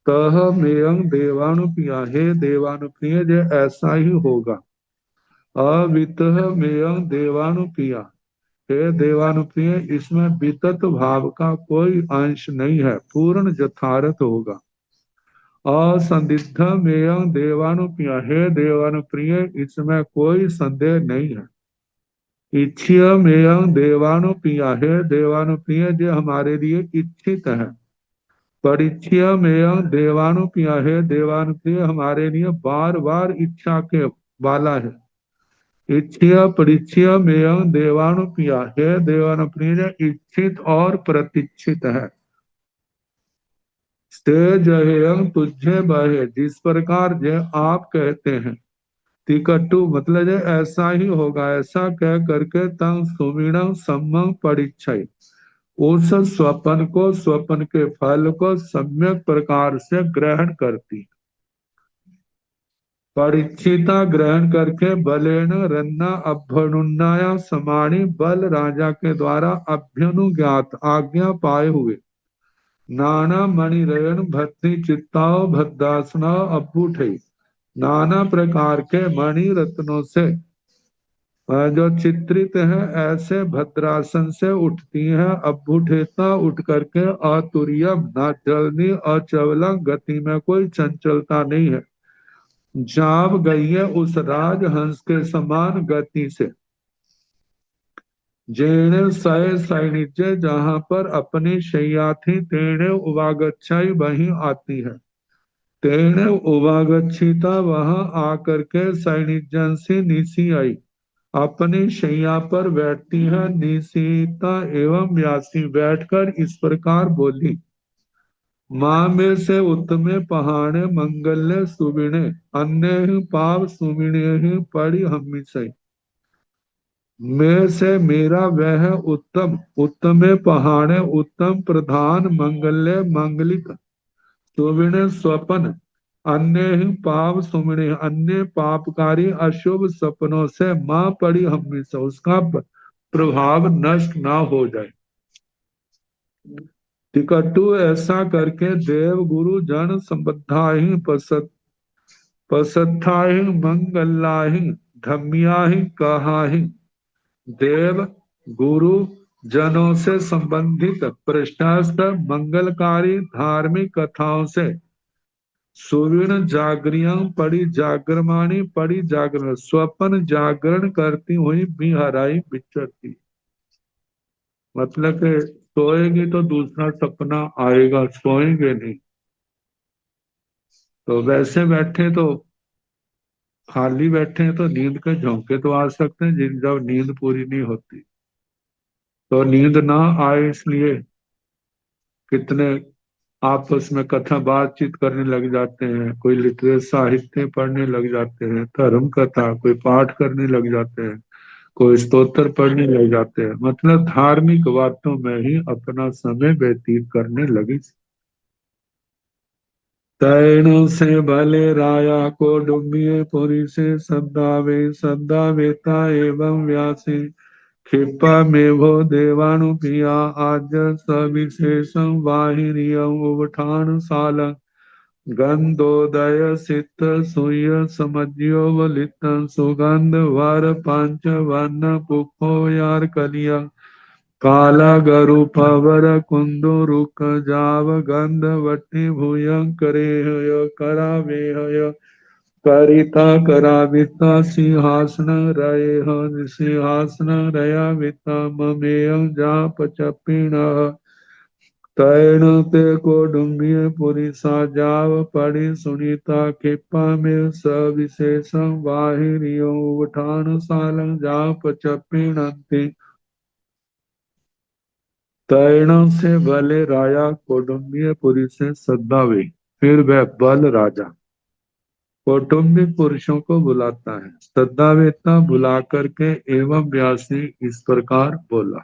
S2: तह मेयं देवानुप्रिया, हे देवानुप्रिय जे ऐसा ही होगा। अवितः मेयं देवानुप्रिया, हे देवानुप्रिय इसमें वितत भाव का कोई अंश नहीं है, पूर्ण यथार्थ होगा। असंदिग्ध मेयं देवानुप्रिय, हे देवानुप्रिय इसमें कोई संदेह नहीं है। इच्छ्य मेयं देवानुप्रिय, हे देवानुप्रिय जो हमारे लिए इच्छित है। परिच्छ्य मेयं देवानुप्रिय, हे देवानुप्रिय हमारे लिए बार बार इच्छा के वाला है। इच्छ्य परिच्छ्य मेयं देवानुप्रिय, हे देवानुप्रिय इच्छित और प्रतीक्षित है। ते जहेयं तुझे बहे, जिस प्रकार जे आप कहते हैं। तिकट्टु मतलब जे ऐसा ही होगा, ऐसा कह करके तंग सुमिणं सम्मं परिच्छय, उस स्वप्न को, स्वप्न के फल को सम्यक प्रकार से ग्रहण करती। परीक्षिता ग्रहण करके बलेन रन्ना अभ्यनुन्नाया समाणी, बल राजा के द्वारा अभ्यनुज्ञात आज्ञा पाए हुए नाना मणिरयन भद्री चित्ताओ भद्रासना अभूठे, नाना प्रकार के मणि रत्नों से जो चित्रित है ऐसे भद्रासन से उठती है। अभ्युठेता उठ करके अतुर्यम न जल्दी, अचवला गति में कोई चंचलता नहीं है। जाप गई है उस राजहंस के समान गति से। जेणे सय सैनिध्य, जहां पर अपनी शैया थी, तेणे उवागच्छाई वहीं आती है। तेणे उवागच्छिता वहां आकर के सैनिजन से नीसी आई, अपनी शैया पर बैठती है। निशीता एवं व्यासी बैठकर इस प्रकार बोली। माँ में से उत्तमे पहाड़े मंगल्य सुबिणे, अन्य ही पाप सुबिणे ही पड़ी हमी से। में से मेरा वह उत्तम, उत्तमे पहाड़े उत्तम प्रधान, मंगल्य मंगलिक, सुबिणे स्वपन, अन्य ही पाप सुमिणे अन्य पापकारी अशुभ सपनों से मां पड़ी हमी से, उसका प्रभाव नष्ट ना हो जाए। टिकटू ऐसा करके देव गुरु जन संबद्धाहि पसत्थाहि मंगलाहि धम्याहि कहाहि। देव गुरु जनों से संबंधित पृष्ठास्थ मंगलकारी धार्मिक कथाओं से सुविर्ण जागरियां पड़ी जागरमानी, पड़ी जागरण स्वप्न जागरण करती हुई बिहराई बिचरती। मतलब कि सोएगी तो दूसरा सपना आएगा, सोएंगे नहीं। तो वैसे बैठे तो खाली बैठे हैं तो नींद के झोंके तो आ सकते हैं, जिन जब नींद पूरी नहीं होती। तो नींद ना आए इसलिए कितने आपस में कथा बातचीत करने लग जाते हैं, कोई लिटरेचर साहित्य पढ़ने लग जाते हैं, धर्म कथा कोई पाठ करने लग जाते हैं, कोई स्तोत्र पढ़ने लग जाते हैं। मतलब धार्मिक बातों में ही अपना समय व्यतीत करने लगी। तैण से भले राया को डुबिए पुरी से सदा वेता एवं व्यासी। क्षिपा में वो देवाणु पिया, आज सविशेषम वाहिनियम उठान साल। गंधोदय सित सुय समज्यो वलित, सुगंध वर पांच वन पुखो यार कलिया। काला गरु पवर कुंदु रुक जाव, गंध वटी भूयं करे करावे। करिता कराविता सिंहासन रहे, सिंहासन रया विता ममेय जाप चपिण। तैण ते को डुंबिय पुरी साजाव, पड़ी सुनीता कृपा में सविशेषम वाहिरियो उठान सालं जाप चपिणंती। तैणों से भले राया कौटुंबिपुरी से सद्दावे, फिर वह बल राजा कौटुंबिक पुरुषों को बुलाता है। सद्दावेता बुला करके एवं व्यासी इस प्रकार बोला।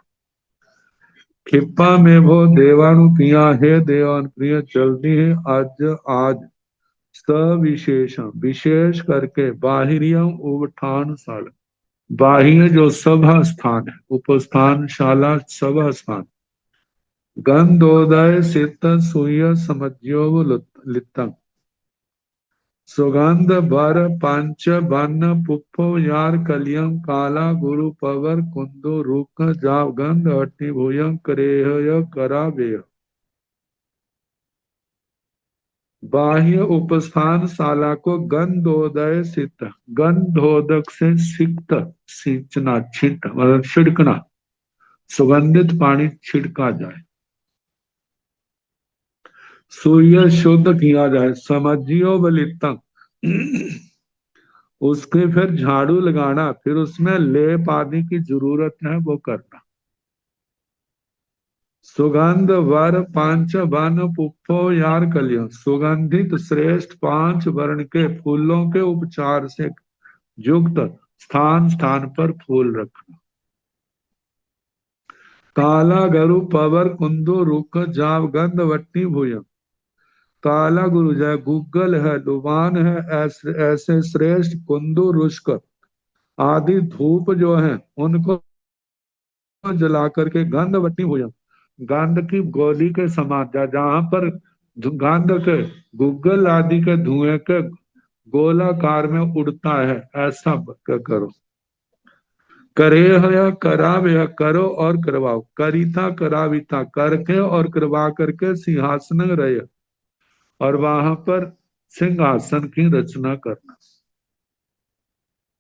S2: क्षिप्पा में वो देवाणु पिया, है देवान प्रिय जल्दी है आज आज सविशेषम विशेष करके बाहिरियम उठान साल। बाह्य जो सभा स्थान है, उपस्थान शाला सभा स्थान। गंधोदय सित सुय समझ्यो लितंग सुगंध बर पांच बन पुप्पो यार कलियं काला गुरु पवर कुंदो रुक जाव गंध अटि भूयं करेह करा बेह बाह्य उपस्थान शाला को गंधोदय सिक्त गंधोदक से सिक्त सींचना छिट मतलब छिड़कना सुगंधित पानी छिड़का जाए सूर्य शुद्ध किया जाए समझियो बलितंग उसके फिर झाड़ू लगाना फिर उसमें लेप आदि की जरूरत है वो करना सुगंध वर पांच वन पुप्पो यार कलियों सुगंधित श्रेष्ठ पांच वर्ण के फूलों के उपचार से युक्त स्थान स्थान पर फूल रखना काला गरु पवर कुंदो रुक जाव गंध वट्टी भूय काला गुरु जय गूगल है लुबान है ऐसे ऐसे श्रेष्ठ कुंदो रुष्क आदि धूप जो है उनको जला करके गंध वट्टी भूय गंध की गोली के समान जहां पर गंध के गूगल आदि के धुएं के गोलाकार में उड़ता है ऐसा करो करे या कराव या करो और करवाओ करिता कराविता करके और करवा करके सिंहासन रहे और वहां पर सिंहासन की रचना करना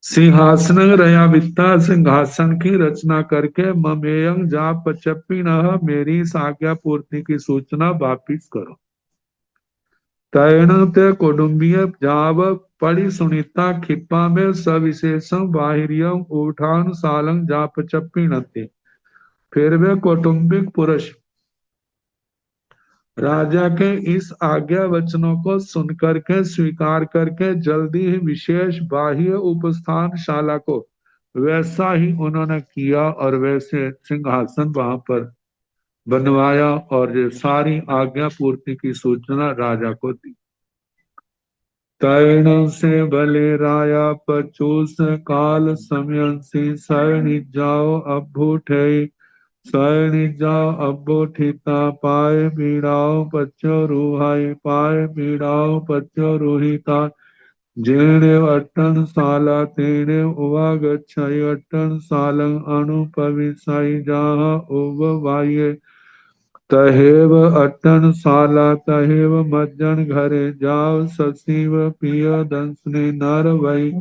S2: सिंहासन रया वित्ता सिंहासन की रचना करके ममेयंग जा पचपी न मेरी इस आज्ञा पूर्ति की सूचना वापिस करो तैण ते कुटुंबीय जाव पड़ी सुनीता खिप्पा में सविशेषम बाहिरियम उठान सालंग जा पचपी नते फिर वे कौटुंबिक पुरुष राजा के इस आज्ञा वचनों को सुनकर के स्वीकार करके जल्दी ही विशेष बाह्य उपस्थान शाला को वैसा ही उन्होंने किया और वैसे सिंहासन वहां पर बनवाया और ये सारी आज्ञा पूर्ति की सूचना राजा को दी तैण से भले राया पचूस काल समयंसी सरणी जाओ अभूठे सरणी जाओ अभूठिता पाए पीड़ाओ पच्चो रूहाई पाए पीड़ाओ पच्चो रूहिता जेणे अट्टन साला तेणे उवा गच्छाई अट्टन सालं अनुपविसाई जहाँ उव वाये तहेव अट्टन साला तहेव मज्जन घरे जाओ ससीव पिय दंसने नर वही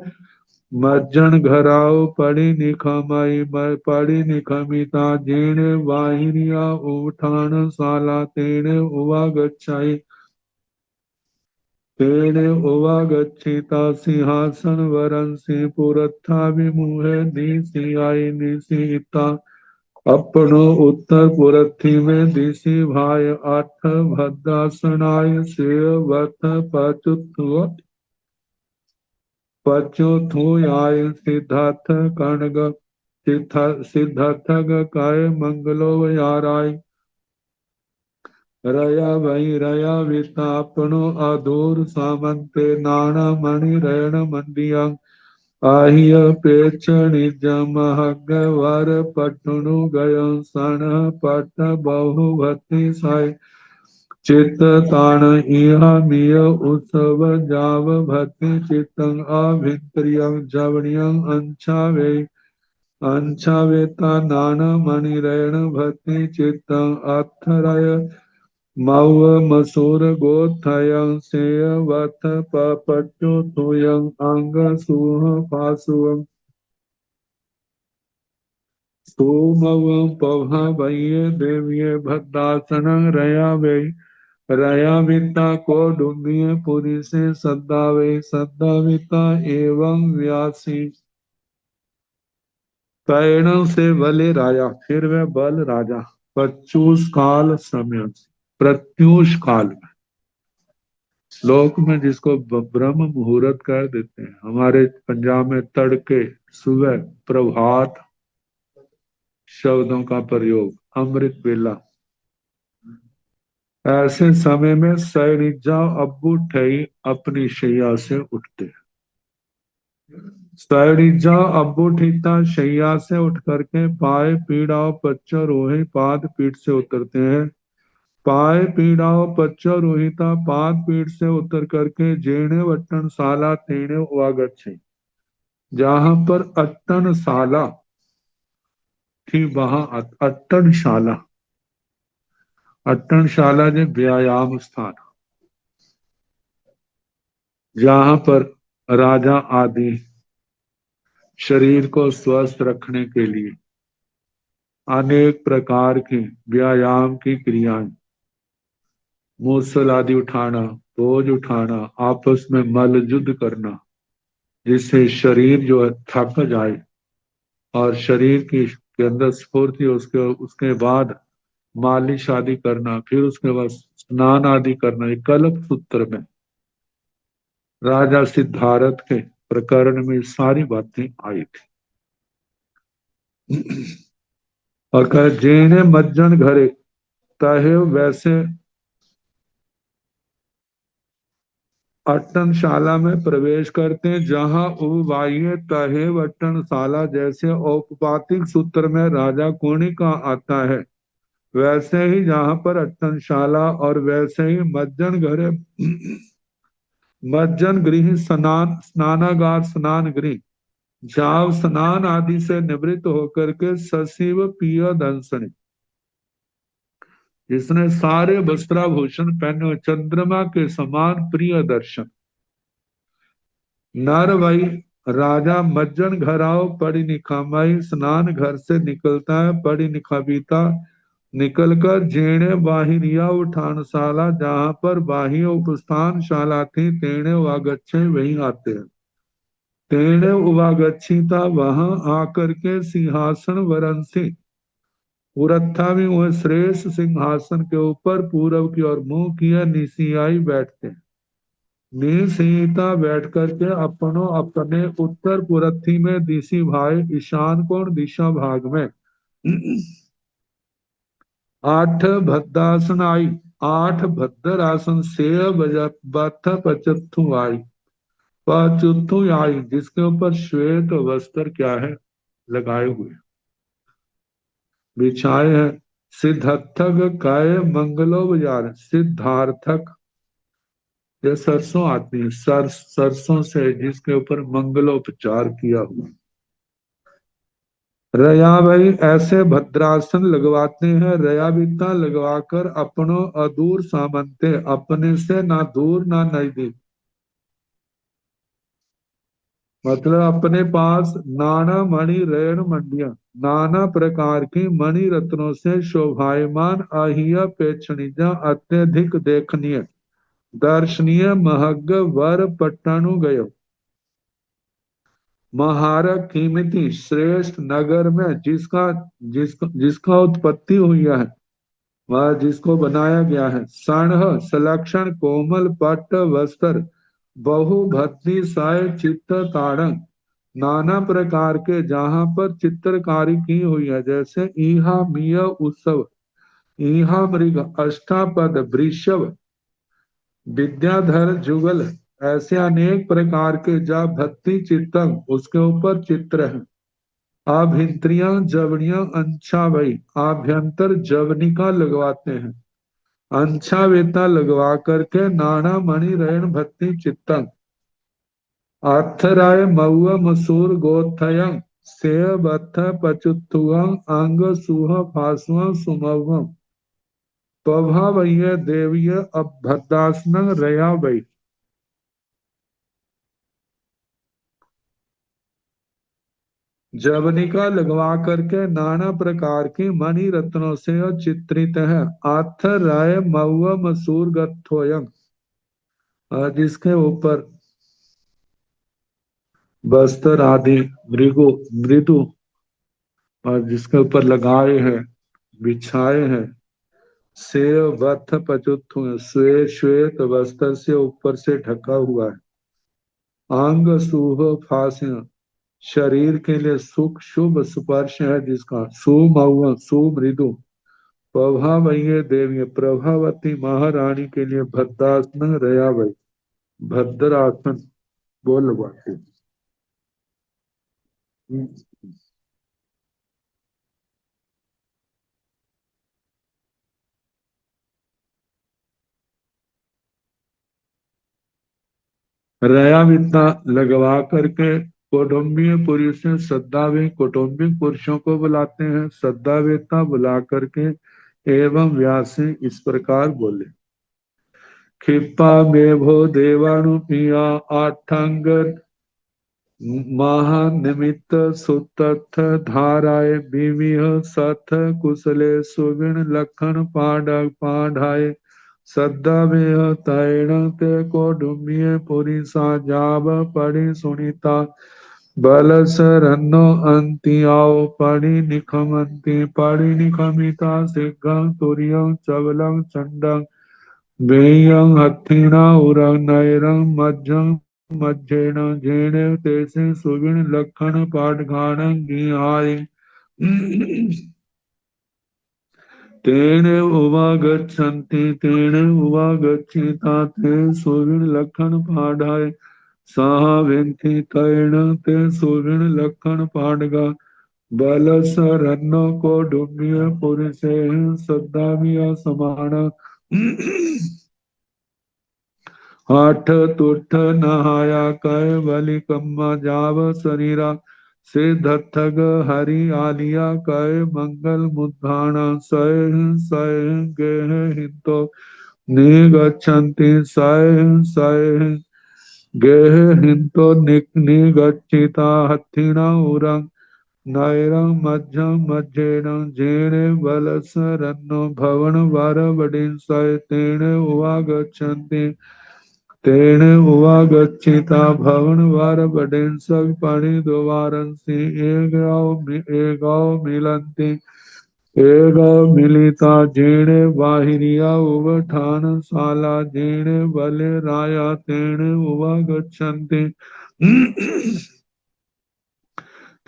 S2: मज्जन घराओ पड़ी निखमाई पड़ी निखमिता जेणे वाहिनिया उठान साला तेणे उवा गच्छाई तेणे उवा गच्छिता सिंहासन वरंसी पुरथा विमुहे निसी आई निसीता अपनो उत्तर पुरथी में दिशी भाई आठ भद्रासनाय सेवत पचुथु आय सिद्धार्थ कणग सिद्धार्थ काय मंगलो याराय रया वही रया वितापनो अधूर सामंते नाना मणि रण मंडिया आहिय पेचणि जमहग वर पटनु गय सन पट बहुवती साय चित ताण इहा मिय उत्सव जाव भति चितंग अभित्रियं जवनियं अंछावेता नाना मणि रण भति चितंग अथरय मऊ मसूर गोथयं सेयवथ पपट्टु तुयं अंग सुह पासुवं सोमवं पवहा वह्ये देव्ये भद्रासनं रया वे रया विता को डुंबिय पुरी से सद्दावे सद्दाविता एवं व्यासी पैणों से बले राजा फिर वह बल राजा पच्चूस काल समय प्रत्यूष काल में श्लोक में जिसको ब्रह्म मुहूर्त कर देते हैं हमारे पंजाब में तड़के सुबह प्रभात शब्दों का प्रयोग अमृत बेला ऐसे समय में सैनिजा अब्बू ठई अपनी शैया से उठते सैनिजा अब्बू ठीता शैया से उठ करके पाए पीड़ा पच्चर रोहे पाद पीठ से उतरते हैं पाए पीड़ाओ पच्चो रोहिता, पाद पीठ से उतर करके जेणे वट्टन साला तेणे वागच्छे। जहां पर अट्टन साला थी वहां अट्टनशाला, अट्टनशाला ने व्यायाम स्थान, जहां पर राजा आदि शरीर को स्वस्थ रखने के लिए अनेक प्रकार की व्यायाम की क्रियाएं, मूसल आदि उठाना, बोझ उठाना, आपस में मल युद्ध करना, जिससे शरीर जो है थक जाए और शरीर की के अंदर स्फूर्ति, उसके उसके बाद मालिश आदि करना, फिर उसके बाद स्नान आदि करना। ये कल्प सूत्र में राजा सिद्धार्थ के प्रकरण में सारी बातें आई थी। और कह जेने मज्जन घरे तहे वैसे अट्टनशाला में प्रवेश करते हैं, जहां उपबाह्य तहे अट्टनशाला जैसे औपपातिक सूत्र में राजा कोणी का आता है, वैसे ही जहां पर अट्टनशाला और वैसे ही मज्जन घरे मज्जन गृह स्नान स्नानागार स्नान गृह, जाव स्नान आदि से निवृत्त होकर के सशिव पिय दंसने, जिसने सारे वस्त्राभूषण पहने हुए चंद्रमा के समान प्रिय दर्शन। नर वही राजा मज्जन घर आओ पढ़ी निखामाई, स्नान घर से निकलता है पढ़ी निखाबीता, निकलकर जेणे बाहिरिया उठानशाला, जहां पर बाह्य उपस्थान शाला थी तेणे वागच्छे वहीं आते हैं। तेणे उवागच्छिता वहां आकर के सिंहासन वरंसी पुरत्था में वह श्रेष्ठ सिंहासन के ऊपर पूरब की ओर मुंह किए निसियाई बैठते हैं। निसीता बैठ करके अपनो अपने उत्तर पुरथी में दिशी भाई ईशान कोण दिशा भाग में आठ भद्रासन आई, आठ भद्र आसन से बथ पचत्थु आई, पचुत्थु आई, जिसके ऊपर श्वेत वस्त्र क्या है लगाए हुए बिछाए हैं। सिद्धार्थक काय मंगलो बाजार, सिद्धार्थक ये सरसों आती है, सरसों से जिसके ऊपर मंगलोपचार किया हुआ। रया भाई ऐसे भद्रासन लगवाते हैं, रया बिता लगवाकर अपनों अदूर सामंते, अपने से ना दूर ना नजदीक, मतलब अपने पास नाना मणि रेण मंडिया, नाना प्रकार की मणि रत्नों से शोभायमान अहिया पेक्षणिजा अत्यधिक देखनीय दर्शनीय महग वर पट्टानु गयो, महारक कीमती श्रेष्ठ नगर में जिसका उत्पत्ति हुई है, वह जिसको बनाया गया है। सण सलक्षण कोमल पट्ट वस्त्र बहु भक्ति साय चित्त ताड़ंग, नाना प्रकार के जहां पर चित्रकारी की हुई है, जैसे ईहा मिय उत्सव, ईहा मृग अष्टापद वृषभ विद्याधर जुगल, ऐसे अनेक प्रकार के जा भक्ति चित्तम उसके ऊपर चित्र है। आभ्यंतरिया जवनिया अंछा वही, आभ्यंतर जवनिका लगवाते हैं, अंछा वेता लगवा करके नाना मणि रैन भक्ति चित्तम, अर्थराय मऊआ मसूर गोथयं से बथ पचुत्थुअं अंग सुह फासुअं सुमवं, पभा वैय देवीय अभद्रासन रया वै, जवनिका लगवा करके नाना प्रकार की मणि रत्नों से चित्रित है। आथ राय मऊआ मसूर गथोयम, जिसके ऊपर बस्तर आदि मृगु मृदु और जिसके ऊपर लगाए हैं बिछाए हैं। सेव बथ पचुत्थ श्वेत श्वेत वस्त्र से ऊपर से ढका हुआ है। अंग सुह फास्य, शरीर के लिए सुख शुभ स्पर्श है जिसका। सुमऊआ सुमृदु, प्रभावय देवी प्रभावती महारानी के लिए भद्रासन रया वही, भद्रासन बोल बाटे। रया इतना लगवा करके कौटुंबिक पुरुष से सद्दावे कौटुंबिक पुरुषों को बुलाते हैं, सद्दावेता बुला करके एवं व्यास इस प्रकार बोले। क्षिप्पा मेभो देवानुपिया आठंग महानिमित्त सुतथ धाराय विविह सथ कुशले सुविण लखन पाढ़ाय सद्दा में तैण ते कौटुंबिय पुरी जाव पढ़ी सुनीता बलस रन्नो अंतियाओ पढ़ी निखमंती पढ़ी निखमिता सिद्धं तुरियं चवलं चंडं वेयं हत्थिणा उरं नैरं मज्जं मज्जेन जेन तेसे सुविण लखन पाठघानं गिहाय तेन उवागच्छन्ति तेन उवागच्छिता ते सुविण लखन पाढ़ाय सहा वेन्ति तैण ते सुविण लखन पाढ़गा बलस रन्न को डुम्य पुरुषे सद्दामिया समान आठ तुठ नहाया कय बलि कम्मा जाव शरीरा से धत्थग हरि आलिया कय मंगल मुद्धान सय सय गेह हितो निगच्छन्ति सय सय गेह हितो निगच्छिता हत्थिना उरंग नैरं मध्यं मज्जेन जेने बलस रन्नो भवन वर बडिंसय तेन उवागच्छन्ति तेन उवागच्छिता भवन वार बडेन सब पाणी द्वारंसि एगाव मिलंति एगाव मिलिता जेणे बाहिरिया उवठान साला जेणे बले राया तेण उवागच्छन्ति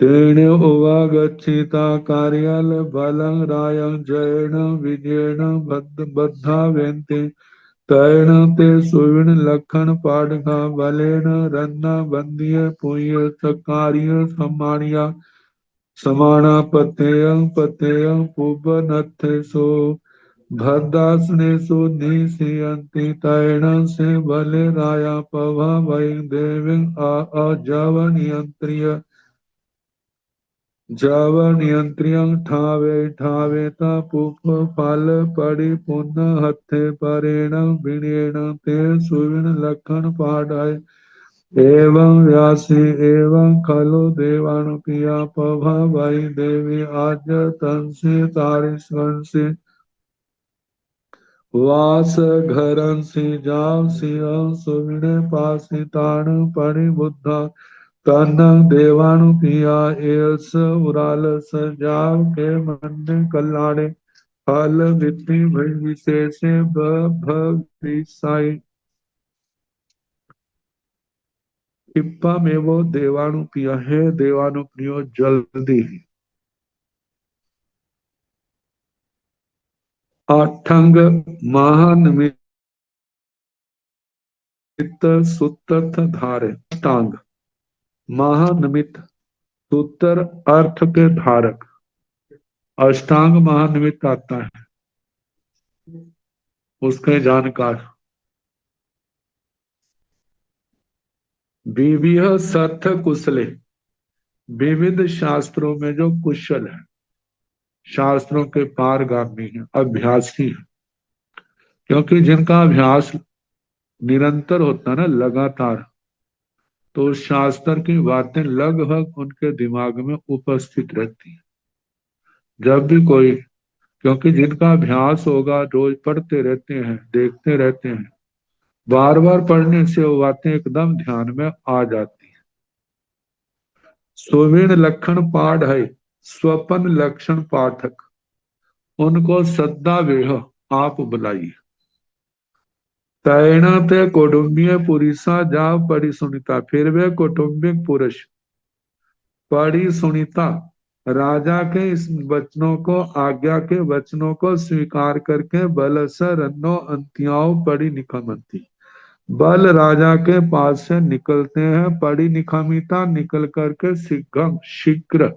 S2: तेन उवागच्छिता कार्याल बलं रायं जयेन विजयेन बद्धा वेन्ति तैण ते सुविण लखन पाढ़गा बलेन रन्ना बंदिय पुय सकारिय समानिया समाना पतेयं पुब नत्थे सो भद्दासने सो निशियंति तैण से बले राया पवा वै देवी अजव जव नियंत्रियं ठावे ठावेता पुप फल पड़ी पुनः हथे परेण विणेन ते सुविण लखन पाढ़ाय एवं व्यासी एवं खलो देवानुपिया पभा वै देवी आज तंसे तारिस्वंसे वास घरं सी जाव सिंह सुविणे पासितान परिबुद्धा तन्न देवानुपिया एस उराल सजाव के मन कल्याणे फल विधि विशेष भविसाई टिप्पा में वो देवानुपिया है देवानुपियो जल्दी आठंग महानिमित्त सुतथ धारे अष्टांग महानिमित्त सूत्र अर्थ के धारक अष्टांग महानिमित्त आता है उसके जानकार विविध सथ कुशले विविध शास्त्रों में जो कुशल है शास्त्रों के पारगामी है अभ्यासी है क्योंकि जिनका अभ्यास निरंतर होता है ना लगातार तो उस शास्त्र की बातें लगभग उनके दिमाग में उपस्थित रहती है जब भी कोई क्योंकि जिनका अभ्यास होगा रोज पढ़ते रहते हैं देखते रहते हैं बार बार पढ़ने से वो बातें एकदम ध्यान में आ जाती है सुविण लक्षण पाठ है स्वपन लक्षण पाठक उनको सद्दा वेह आप बुलाइए तैनात कौटुंबिक पुरुषा जा पढ़ी सुनिता फिर वे कौटुंबिक पुरुष पढ़ी सुनिता राजा के इस वचनों को आज्ञा के वचनों को स्वीकार करके बल से रन्नो अंत्याओ पढ़ी निकमती बल राजा के पास से निकलते हैं पढ़ी निखमिता निकल करके शीघ्र शीघ्र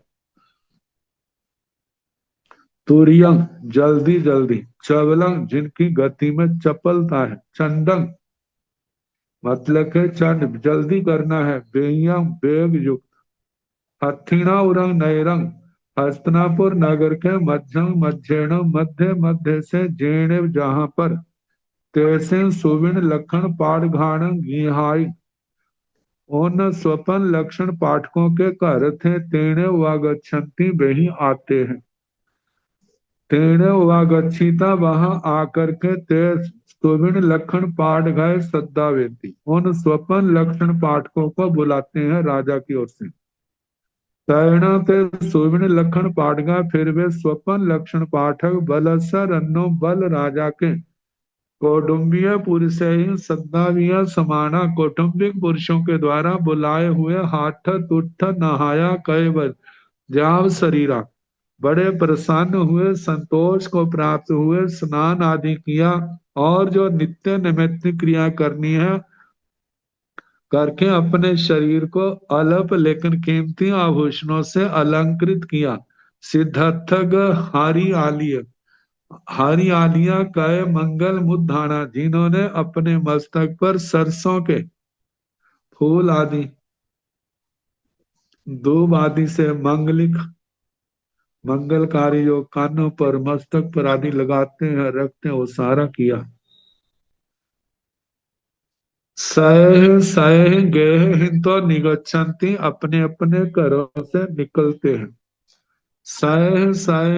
S2: तुरियं जल्दी जल्दी चवलंग जिनकी गति में चपलता है चंडंग मतलब के चंड जल्दी करना है, बेयम वेग युक्त। हथिणा उरंग नैरंग, हस्तिनापुर नगर के मध्यम मध्येण मध्य मध्य से जेण जहां पर, तैसे सुविण लखन पाठघाण घिहाई। उन स्वपन लक्षण पाठकों के घर थे, तेणे वागच्छन्ति वही आते हैं। तेणे वागच्छिता वहां आकर के ते सुविण लक्षण पाठ गए सद्दावेती, उन स्वपन लक्षण पाठकों को बुलाते हैं राजा की ओर से। तैणा ते सुविण लक्षण पाठ गए, फिर वे स्वपन लक्षण पाठक बलसर अन्नो बल राजा के कौटुंबीय पुरुष ही सद्दाविया समाना, कौटुंबिक पुरुषों के द्वारा बुलाए हुए हाथ तुठ नहाया कैवल जाव शरीरा, बड़े प्रसन्न हुए, संतोष को प्राप्त हुए, स्नान आदि किया, और जो नित्य नैमित्तिक क्रिया करनी है करके अपने शरीर को अल्प लेकिन कीमती आभूषणों से अलंकृत किया। सिद्धर्थग हारी आलिय, हारी आलिया कय मंगल मुद्धाना, जिन्होंने अपने मस्तक पर सरसों के फूल आदि दूब आदि से मंगलिक मंगलकारी जो कानों पर मस्तक पर आदि लगाते हैं रखते हैं, वो सारा किया। सह सह गेह हिंतो निगच्छन्ति, अपने अपने घरों से निकलते हैं। सह सह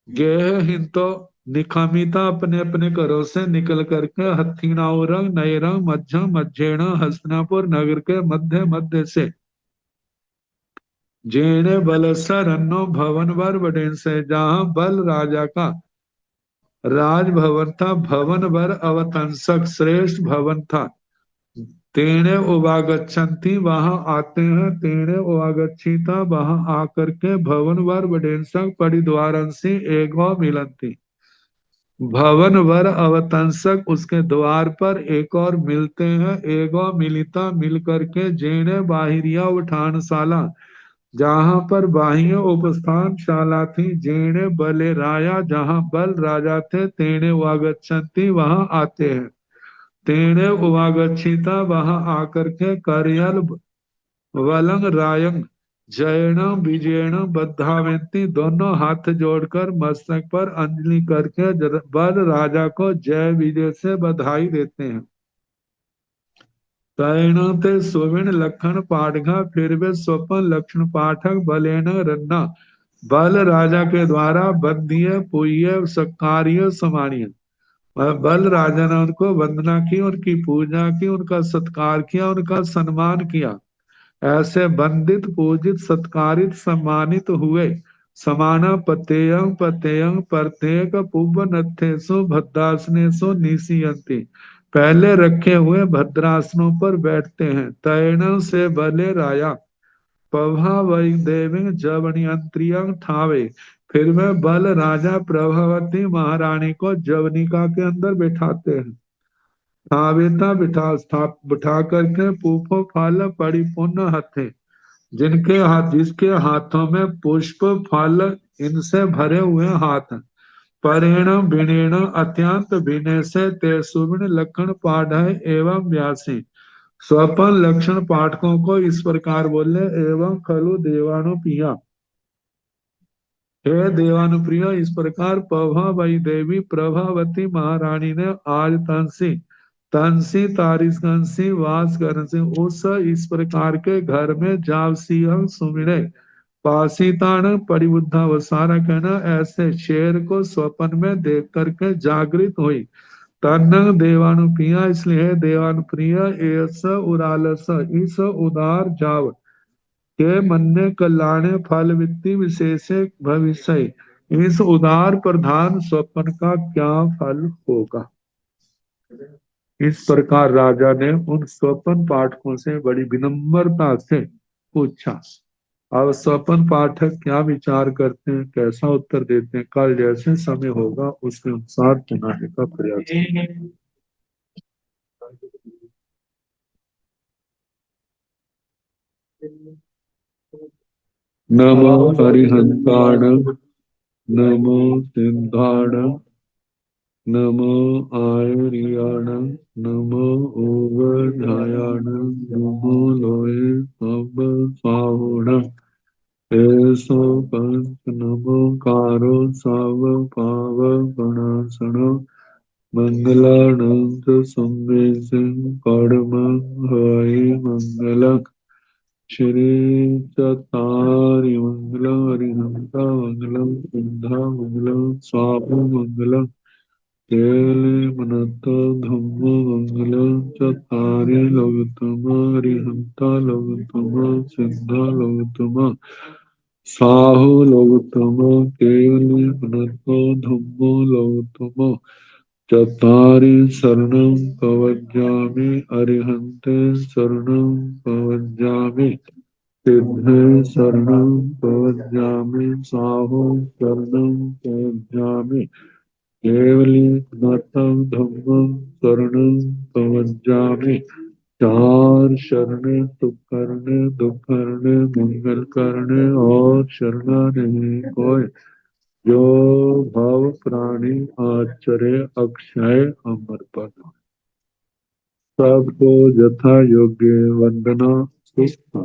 S2: गेह हिंतो निकामिता, अपने अपने घरों से निकल करके हथिनाउरंग नैरंग मध्यम मध्येण हस्तिनापुर नगर के मध्य मध्य से, जेणे बलसर अन्नो भवन वर बडेन से, जहां बल राजा का राजभवन था, भवन वर अवतंसक श्रेष्ठ भवन था। तेणे उवागच्छन्ति, वहां आते हैं। तेणे उवागच्छिता, वहां आकर के भवन वर बडेंसक परिद्वारंसी एगो मिलंती, भवन वर अवतंसक उसके द्वार पर एक और मिलते हैं। एगो मिलिता, मिल करके जेणे बाहिरिया उठानशाला, जहां पर बाह्य उपस्थान शाला थी, जेणे बले राया, जहां बल राजा थे, तेणे वागच्छन्ति, वहां आते हैं। तेणे उवागच्छिता, वहां आकर के करयल वलंग रायंग जयण विजयण बद्धावेंती, दोनों हाथ जोड़कर मस्तक पर अंजलि करके बल राजा को जय विजय से बधाई देते हैं। तैणते सुविण लक्षण पाठगा, फिर वे स्वपन लक्षण पाठक बलेन रन्ना, बल राजा के द्वारा बंदिय पुय सत्कार्य समानिय, बल राजा ने उनको वंदना की, उनकी पूजा की, उनका सत्कार किया, उनका सम्मान किया। ऐसे वंदित पूजित सत्कारित सम्मानित हुए। समाना पतेयं पतेयं प्रत्येक पुब्बनथेषु भद्रासनेषु निशीयन्ति, पहले रखे हुए भद्रासनों पर बैठते हैं। तैण से बले राया प्रभा वै देवी जवनियंत्रियं ठावे, फिर में बल राजा प्रभावती महारानी को जवनिका के अंदर बिठाते हैं। ठावेता बिठा करके पूपो फल परिपूर्ण हथे, जिनके हाथ जिसके हाथों में पुष्प फल इनसे भरे हुए हाथ हैं। परेण विणेण अत्यंत विनय से ते सुविण लक्षण पाठ है एवं व्यासी, स्वपन लक्षण पाठकों को इस प्रकार बोले। एवं खलु देवानुप्रिया, हे देवानुप्रिय, इस प्रकार प्रभावई देवी प्रभावती महारानी ने आज तंसी तारिशंसी वास कर से उस इस प्रकार के घर में जावसी सुमिड़े पासीतान परिबुद्धा, व सारा कहना ऐसे शेर को स्वप्न में देख करके जागृत हुई। तन्न देवानुप्रिया, इसलिए देवानुप्रिय एस उरालस, इस उदार जाव के मन में कल्याण फल वित्ति विशेष भविष्य, इस उदार प्रधान स्वप्न का क्या फल होगा। इस प्रकार राजा ने उन स्वपन पाठकों से बड़ी विनम्रता से पूछा। अब स्वपन पाठक क्या विचार करते हैं, कैसा उत्तर देते हैं, कल जैसे समय होगा उसके अनुसार सुनाने का प्रयास। नमो हरिहंताण, नमो सिंहाण, नमो आयुर्याणं नमो ओगधायाणं नमो लोये सब साहुणं एसो पंच नमो कारो साव पाव गणासनो मंगलानं च संवेशं कर्मं हरि मंगलम् श्री चतारि मंगलम हरिहंता मंगलम सिद्धा मंगलम स्वापो मंगलम केले मनतो धम्मो मंगलम चतारि लोकतम हरिहंता लोकतम सिद्धा लोकतम साहु लोकतम केले मनतो धम्मो लोकतम चत्वारि शरणं प्रवज्जामि अरिहन्ते शरणं प्रवज्जामि सिद्धे शरणं प्रवज्जामि साहो शरणं प्रवज्जामि केवली नाथं धम्मं शरणं प्रवज्जामि चार शरण सुख करने दुख करने मंगल करने और शरणा नहीं कोई जो भव प्राणी आचर्य अक्षय अमर पद सबको यथा योग्य वंदना सुख